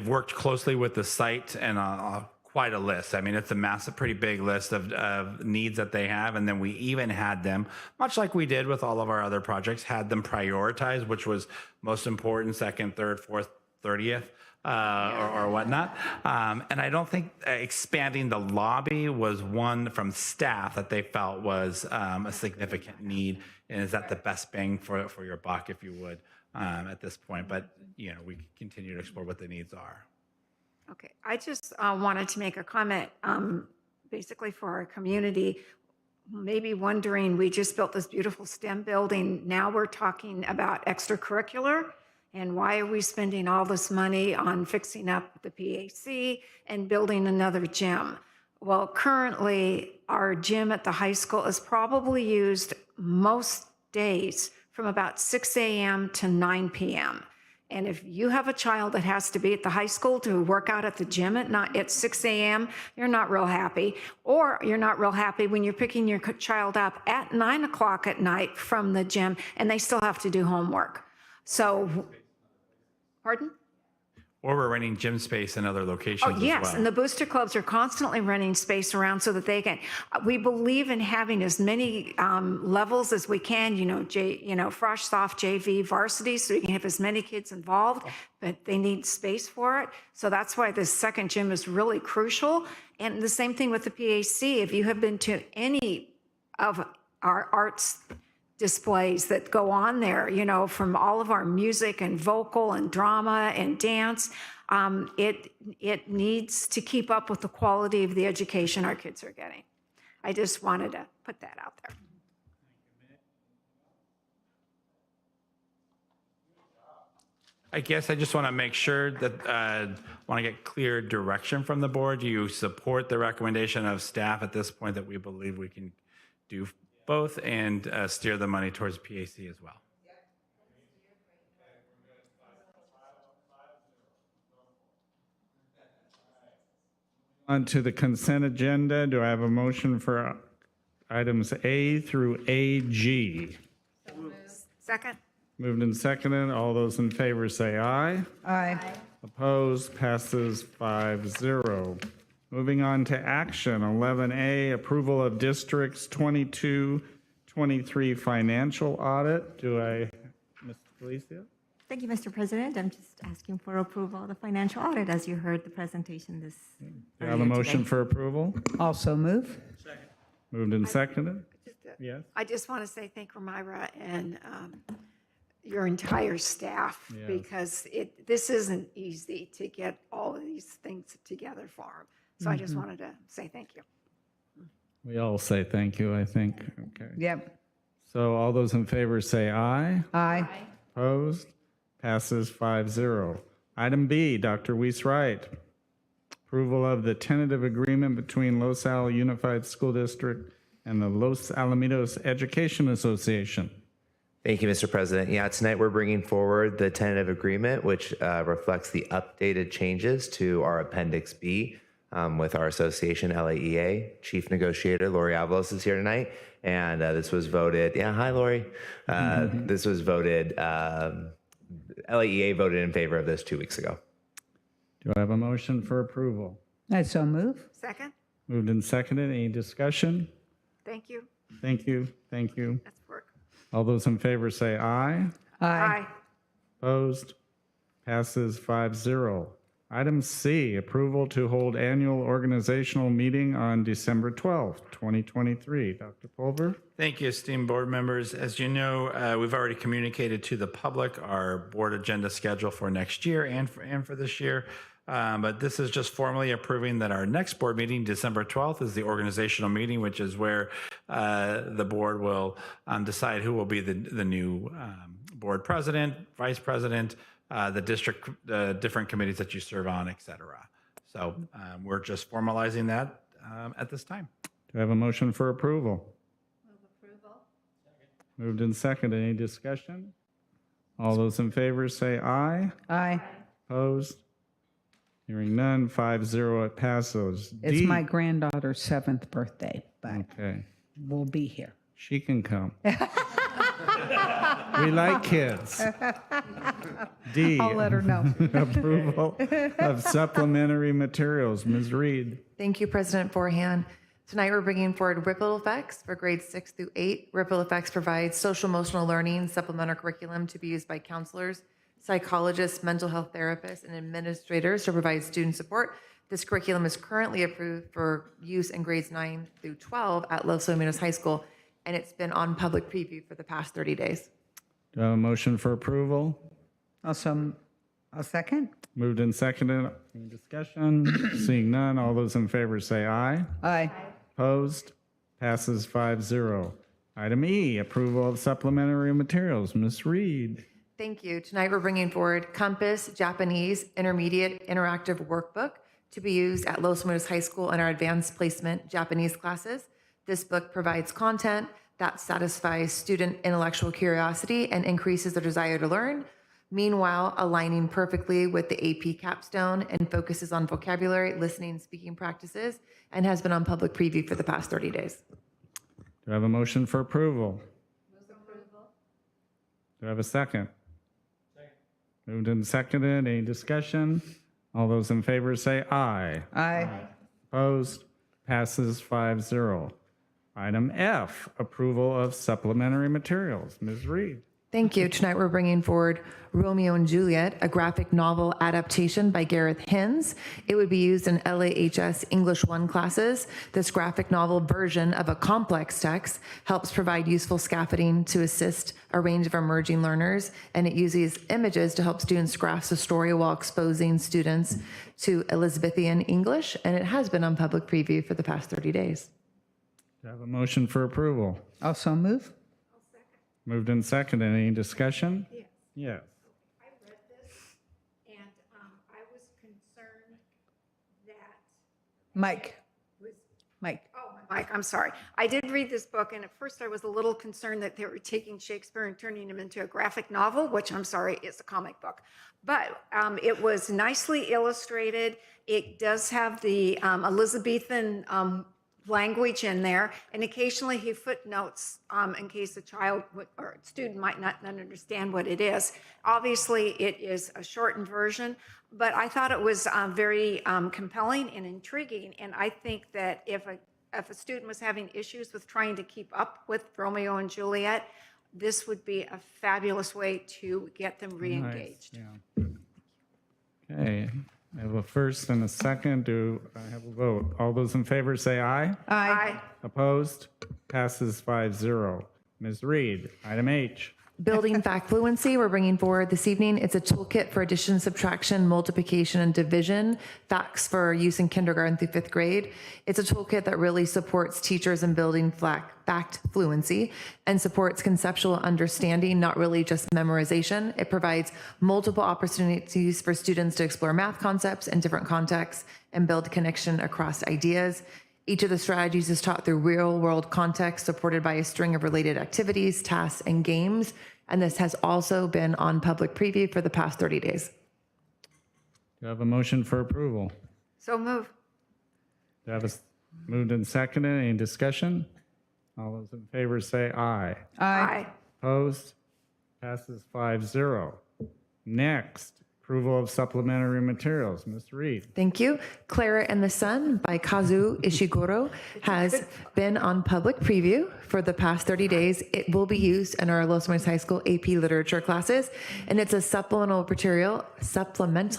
worked closely with the site and quite a list. I mean, it's a massive, pretty big list of needs that they have. And then we even had them, much like we did with all of our other projects, had them prioritize which was most important, second, third, fourth, 30th. Or whatnot. And I don't think expanding the lobby was one from staff that they felt was a significant need. And is that the best bang for your buck, if you would, at this point? But, we continue to explore what the needs are. Okay, I just wanted to make a comment, basically for our community. Maybe wondering, we just built this beautiful STEM building. Now we're talking about extracurricular. And why are we spending all this money on fixing up the PAC and building another gym? Well, currently, our gym at the high school is probably used most days from about 6 a.m. to 9 p.m. And if you have a child that has to be at the high school to work out at the gym at 6 a.m., you're not real happy. Or you're not real happy when you're picking your child up at 9 o'clock at night from the gym and they still have to do homework. So, pardon? Or we're renting gym space in other locations as yes, well. And the booster clubs are constantly renting space around so that they can. We believe in having as many levels as we can. Frosh, soft, JV, varsity, so we can have as many kids involved. But they need space for it, so that's why this second gym is really crucial. And the same thing with the PAC. If you have been to any of our arts displays that go on there, you know, from all of our music and vocal and drama and dance, it needs to keep up with the quality of the education our kids are getting. I just wanted to put that out there. I guess I just want to make sure that, want to get clear direction from the board. Do you support the recommendation of staff at this point that we believe we can do both and steer the money towards PAC as well? On to the consent agenda. Do I have a motion for items A through AG? Second? Moved and seconded. All those in favor say aye. Aye. Opposed, passes 5-0. Moving on to action, 11A, approval of districts 22-23 financial audit. Do I, Ms. Felicia? Thank you, Mr. President. I'm just asking for approval of the financial audit, as you heard the presentation this. Do I have a motion for approval? Also move. Moved and seconded. Yes. I just want to say thank you, Myra, and your entire staff, Yes. because this isn't easy to get all of these things together for them. So I just wanted to say thank you. We all say thank you, I think. Okay. Yep. So all those in favor say aye. Aye. Opposed? Passes 5-0. Item B, Dr. Weiss-Wright. Approval of the tentative agreement between Los Al Unified School District and the Los Alamitos Education Association. Thank you, Mr. President. Yeah, tonight we're bringing forward the tentative agreement, which reflects the updated changes to our Appendix B with our association, LAEA. Chief Negotiator Lori Avalos is here tonight, and this was voted. Yeah, hi, Lori. This was voted. LAEA voted in favor of this 2 weeks ago. Do I have a motion for approval? I so move. Second? Moved and seconded. Any discussion? Thank you. Thank you. Thank you. That's work. All those in favor say aye. Aye. Opposed? Passes 5-0. Item C, approval to hold annual organizational meeting on December 12th, 2023. Dr. Pulver? Thank you, esteemed board members. As you know, we've already communicated to the public our board agenda schedule for next year and for this year. But this is just formally approving that our next board meeting, December 12th, is the organizational meeting, which is where the board will decide who will be the new board president, vice president, the district, different committees that you serve on, et cetera. So we're just formalizing that at this time. Do I have a motion for approval? Move approval. Moved and seconded. Any discussion? All those in favor say aye. Aye. Opposed? Hearing none, 5-0, it passes. It's D. my granddaughter's 7th birthday, but Okay, we'll be here. she can come. We like kids. D. I'll let her know. Approval of supplementary materials. Ms. Reed. Thank you, President Forehand. Tonight, we're bringing forward Ripple Effects for grades 6 through 8. Ripple Effects provides social emotional learning supplemental curriculum to be used by counselors, psychologists, mental health therapists, and administrators to provide student support. This curriculum is currently approved for use in grades 9 through 12 at Los Alamitos High School, and it's been on public preview for the past 30 days. Do I have a motion for approval? Also, I'll second. Moved and seconded. Any discussion? Seeing none, all those in favor say aye. Aye. Opposed? Passes 5-0. Item E, approval of supplementary materials. Ms. Reed. Thank you. Tonight, we're bringing forward Compass Japanese Intermediate Interactive Workbook to be used at Los Alamitos High School in our advanced placement Japanese classes. This book provides content that satisfies student intellectual curiosity and increases their desire to learn, meanwhile aligning perfectly with the AP capstone and focuses on vocabulary, listening, and speaking practices, and has been on public preview for the past 30 days. Do I have a motion for approval? Do I have a second? Moved and seconded. Any discussion? All those in favor say aye. Aye. Opposed? Passes 5-0. Item F, approval of supplementary materials. Ms. Reed. Thank you. Tonight we're bringing forward Romeo and Juliet, a graphic novel adaptation by Gareth Hinz. It would be used in LAHS English 1 classes. This graphic novel version of a complex text helps provide useful scaffolding to assist a range of emerging learners, and it uses images to help students grasp the story while exposing students to Elizabethan English, and it has been on public preview for the past 30 days. Do I have a motion for approval? Also move. Moved and seconded. Any discussion? Yes. Yes. I read this, and I was concerned that Mike. was, Mike. oh, Mike, I'm sorry. I did read this book, and at first I was a little concerned that they were taking Shakespeare and turning him into a graphic novel, which I'm sorry, is a comic book. But it was nicely illustrated. It does have the Elizabethan language in there, and occasionally he footnotes in case a child or student might not understand what it is. Obviously, it is a shortened version, but I thought it was very compelling and intriguing, and I think that if a student was having issues with trying to keep up with Romeo and Juliet, this would be a fabulous way to get them re-engaged. Nice, yeah. Okay. I have a first and a second. Do I have a vote? All those in favor say aye. Aye. Opposed? Passes 5-0. Ms. Reed, item H. Building fact fluency, we're bringing forward this evening. It's a toolkit for addition, subtraction, multiplication, and division, facts for use in kindergarten through 5th grade. It's a toolkit that really supports teachers in building fact fluency and supports conceptual understanding, not really just memorization. It provides multiple opportunities for students to explore math concepts in different contexts and build connection across ideas. Each of the strategies is taught through real-world context, supported by a string of related activities, tasks, and games. And this has also been on public preview for the past 30 days. Do I have a motion for approval? So move. Do I have a moved and seconded? Any discussion? All those in favor say aye. Aye. Opposed? Passes 5-0. Next, approval of supplementary materials. Ms. Reed. Thank you. Clara and the Sun by Kazu Ishiguro has been on public preview for the past 30 days. It will be used in our Los Angeles High School AP Literature classes, and it's a supplemental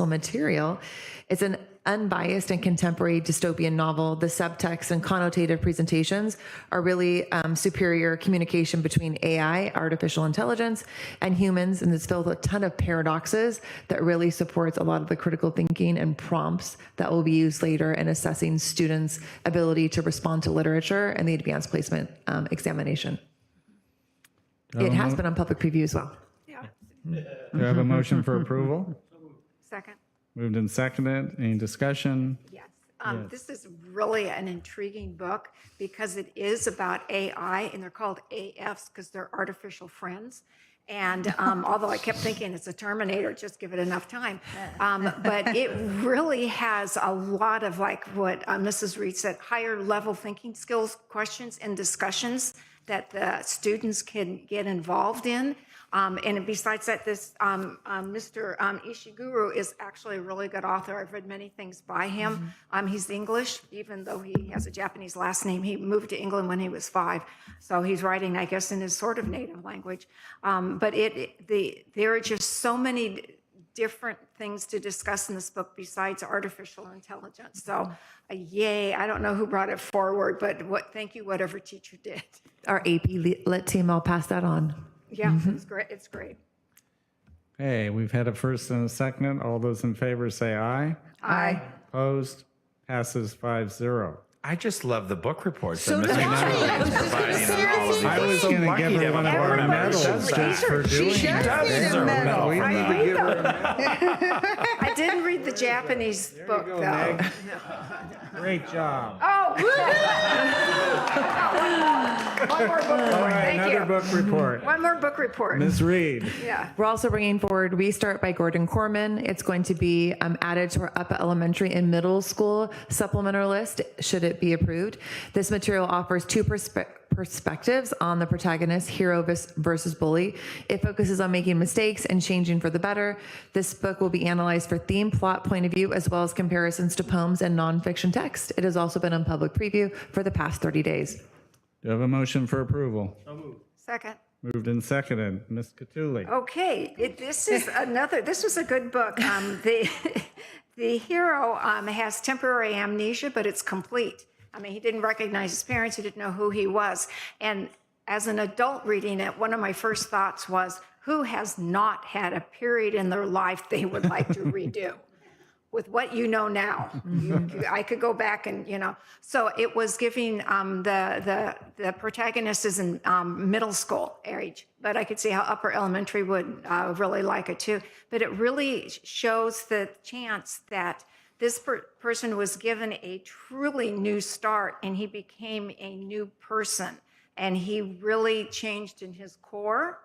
material. It's an unbiased and contemporary dystopian novel. The subtext and connotative presentations are really superior communication between AI, artificial intelligence, and humans, and it's filled with a ton of paradoxes that really supports a lot of the critical thinking and prompts that will be used later in assessing students' ability to respond to literature and the advanced placement examination. It has been on public preview as well. Yeah. Do I have a motion for approval? Second. Moved and seconded. Any discussion? Yes. This is really an intriguing book because it is about AI, and they're called AFs because they're artificial friends. And although I kept thinking it's a Terminator, just give it enough time. But it really has a lot of, like what Mrs. Reed said, higher level thinking skills, questions, and discussions that the students can get involved in. And besides that, this Mr. Ishiguro is actually a really good author. I've read many things by him. He's English, even though he has a Japanese last name. He moved to England when he was 5, so he's writing, I guess, in his sort of native language. But there are just so many different things to discuss in this book besides artificial intelligence. So, yay! I don't know who brought it forward, but thank you, whatever teacher did. Our AP Lit team, I'll pass that on. Yeah, it's great. It's great. Okay, we've had a first and a second. All those in favor say aye. Aye. Opposed? Passes 5-0. I just love the book reports that Mr. Juliet is providing on all of these. I was going to give her one of our medals just for doing that. Deserve a medal We for need to that. give her a medal. I didn't read the Japanese book, go, though. Meg. Great job. Oh, one more book report. All right, Thank another you. book report. One more book report. Ms. Reed. Yeah. We're also bringing forward Restart by Gordon Corman. It's going to be added to our upper elementary and middle school supplemental list, should it be approved. This material offers two perspectives on the protagonist, hero versus bully. It focuses on making mistakes and changing for the better. This book will be analyzed for theme, plot, point of view, as well as comparisons to poems and nonfiction text. It has also been on public preview for the past 30 days. Do you have a motion for approval? Second. Moved and seconded. Ms. Cattouli. Okay, this was a good book. The hero has temporary amnesia, but it's complete. I mean, he didn't recognize his parents. He didn't know who he was. And as an adult reading it, one of my first thoughts was, who has not had a period in their life they would like to redo? With what you know now, I could go back and, so it was giving the protagonist is in middle school age, but I could see how upper elementary would really like it too. But it really shows the chance that this person was given a truly new start, and he became a new person, and he really changed in his core.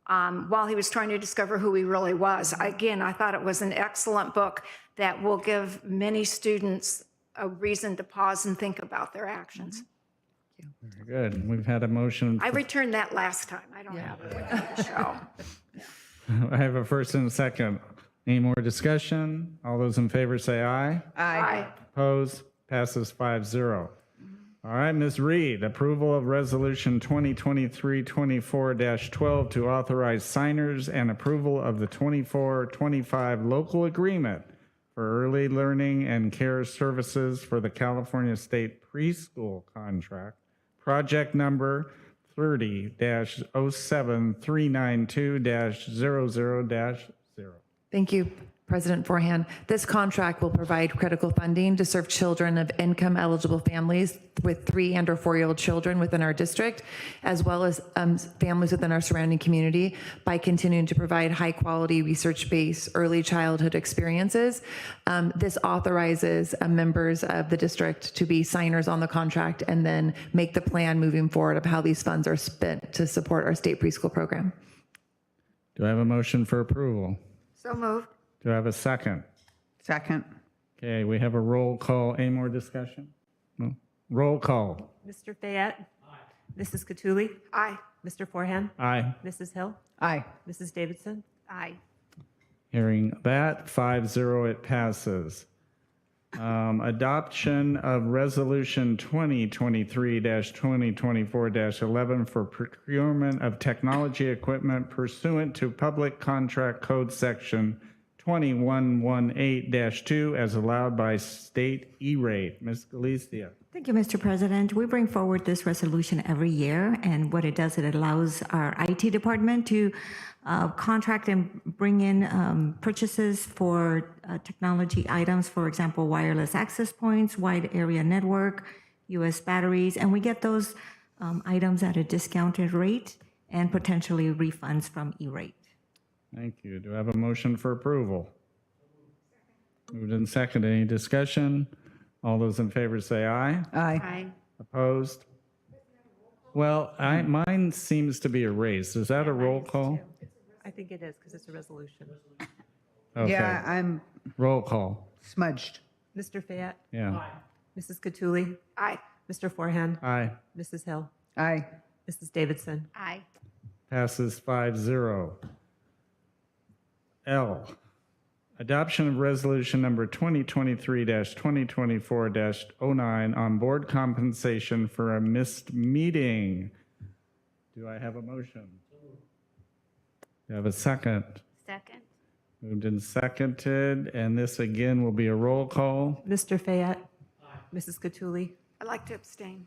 While he was trying to discover who he really was. Again, I thought it was an excellent book that will give many students a reason to pause and think about their actions. Very good. We've had a motion. I returned that last time. I don't have it on the show. I have a first and a second. Any more discussion? All those in favor say aye. Aye. Opposed? Passes 5-0. All right, Ms. Reed, approval of Resolution 2023-24-12 to authorize signers and approval of the 24-25 local agreement for early learning and care services for the California State Preschool Contract, project number 30-07392-00-0. Thank you, President Forehand. This contract will provide critical funding to serve children of income-eligible families with 3 and or 4-year-old children within our district, as well as families within our surrounding community, by continuing to provide high-quality, research-based early childhood experiences. This authorizes members of the district to be signers on the contract and then make the plan moving forward of how these funds are spent to support our state preschool program. Do I have a motion for approval? So moved. Do I have a second? Second. Okay, we have a roll call. Any more discussion? No? Roll call. Mr. Fayette? Aye. Mrs. Cattouli? Aye. Mr. Forehand? Aye. Mrs. Hill? Aye. Mrs. Davidson? Aye. Hearing that, 5-0, it passes. Adoption of Resolution 2023-2024-11 for procurement of technology equipment pursuant to Public Contract Code Section 2118-2 as allowed by state E-rate. Ms. Galicia. Thank you, Mr. President. We bring forward this resolution every year, and what it does, it allows our IT department to contract and bring in purchases for technology items, for example, wireless access points, wide area network, US batteries, and we get those items at a discounted rate and potentially refunds from E-rate. Thank you. Do I have a motion for approval? Moved and seconded. Any discussion? All those in favor say aye. Aye. Aye. Opposed? Well, mine seems to be erased. Is that a roll call? I think it is because it's a resolution. Okay. Yeah, I'm Roll call. smudged. Mr. Fayette? Yeah. Mrs. Cattouli? Aye. Mr. Forehand? Aye. Mrs. Hill? Aye. Mrs. Davidson? Aye. Passes 5-0. L, adoption of resolution number 2023-2024-09 on board compensation for a missed meeting. Do I have a motion? Do I have a second? Second. Moved and seconded, and this again will be a roll call. Mr. Fayette? Mrs. Cattouli? I'd like to abstain.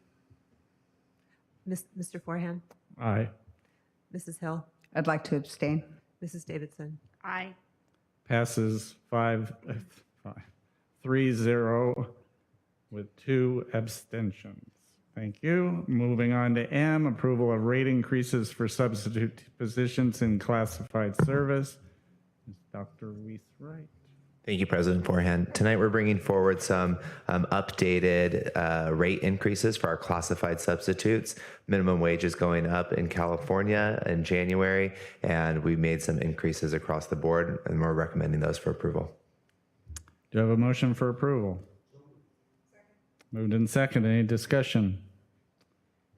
Mr. Forehand? Aye. Mrs. Hill? I'd like to abstain. Mrs. Davidson? Aye. Passes 3-0 with 2 abstentions. Thank you. Moving on to M, approval of rate increases for substitute positions in classified service. Dr. Weiss-Wright. Thank you, President Forehand. Tonight, we're bringing forward some updated rate increases for our classified substitutes. Minimum wage is going up in California in January, and we made some increases across the board, and we're recommending those for approval. Do I have a motion for approval? Moved and seconded. Any discussion?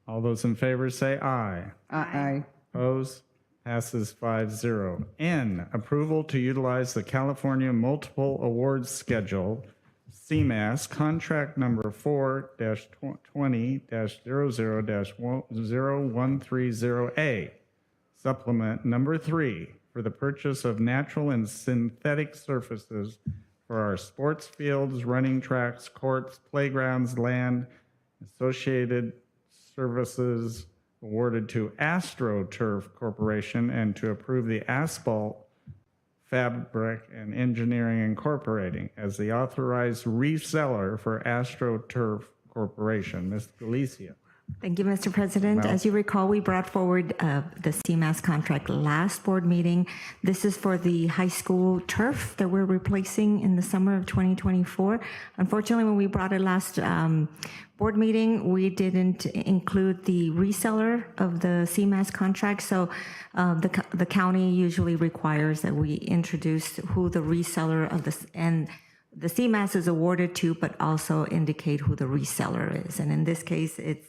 All those in favor say aye. Aye. Opposed? Passes 5-0. N, approval to utilize the California Multiple Awards Schedule, CMAS, contract number 4-20-00-0130A supplement number 3 for the purchase of natural and synthetic surfaces for our sports fields, running tracks, courts, playgrounds, land, associated services awarded to AstroTurf Corporation, and to approve the asphalt Fabric and Engineering Incorporating as the authorized reseller for AstroTurf Corporation. Ms. Galicia. Thank you, Mr. President. As you recall, we brought forward the CMAS contract last board meeting. This is for the high school turf that we're replacing in the summer of 2024. Unfortunately, when we brought it last board meeting, we didn't include the reseller of the CMAS contract. So the county usually requires that we introduce who the reseller of this, and the CMAS is awarded to, but also indicate who the reseller is. And in this case, it's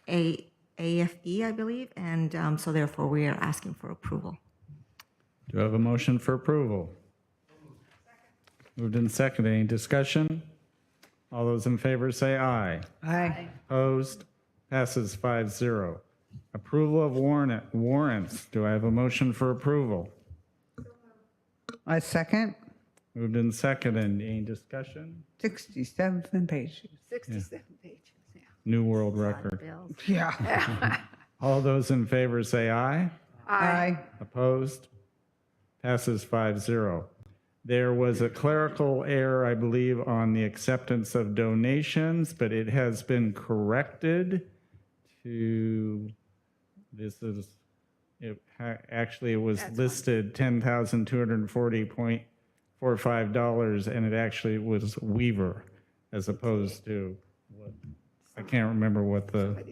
AFE, I believe, and so therefore we are asking for approval. Do I have a motion for approval? Moved and seconded. Any discussion? All those in favor say aye. Aye. Opposed? Passes 5-0. Approval of warrants. Do I have a motion for approval? I second. Moved and seconded. Any discussion? 67 pages. 67 pages, yeah. New world record. Yeah. All those in favor say aye. Aye. Opposed? Passes 5-0. There was a clerical error, I believe, on the acceptance of donations, but it has been corrected to, this is, actually it was listed $10,240.45, and it actually was Weaver as opposed to what, I can't remember what the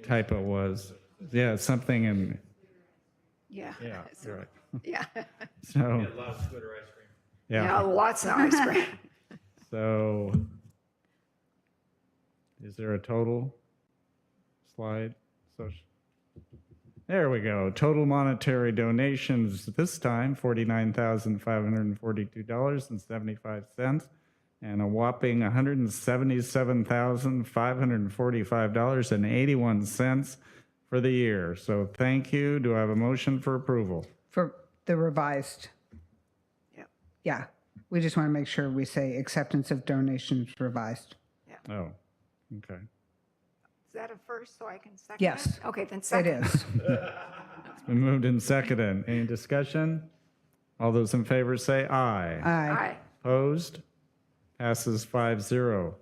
typo was. Yeah, something in, Yeah. yeah, you're right. Yeah. So, Lots of Twitter ice cream. Yeah, lots of ice cream. So, is there a total slide? So, there we go. Total monetary donations this time, $49,542.75, and a whopping $177,545.81 for the year. So thank you. Do I have a motion for approval? For the revised. Yep. Yeah. We just want to make sure we say acceptance of donations revised. Oh, okay. Is that a first so I can second Yes. it? Okay, then It second. is. It's been moved and seconded. Any discussion? All those in favor say aye. Aye. Aye. Opposed? Passes 5-0.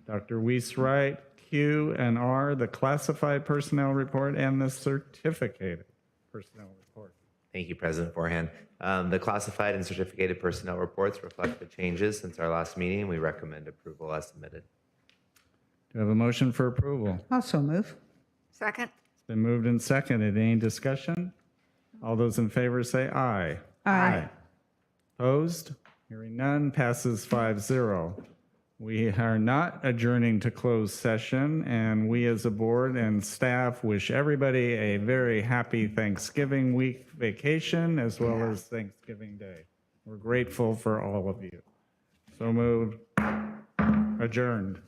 Dr. Weiss-Wright, Q and R, the classified personnel report and the certificated personnel report. Thank you, President Forehand. The classified and certificated personnel reports reflect the changes since our last meeting. We recommend approval as submitted. Do I have a motion for approval? Also move. Second. It's been moved and seconded. Any discussion? All those in favor say aye. Aye. Opposed? Hearing none, passes 5-0. We are not adjourning to closed session, and we as a board and staff wish everybody a very happy Thanksgiving week vacation as well as Thanksgiving Day. We're grateful for all of you. So moved. Adjourned.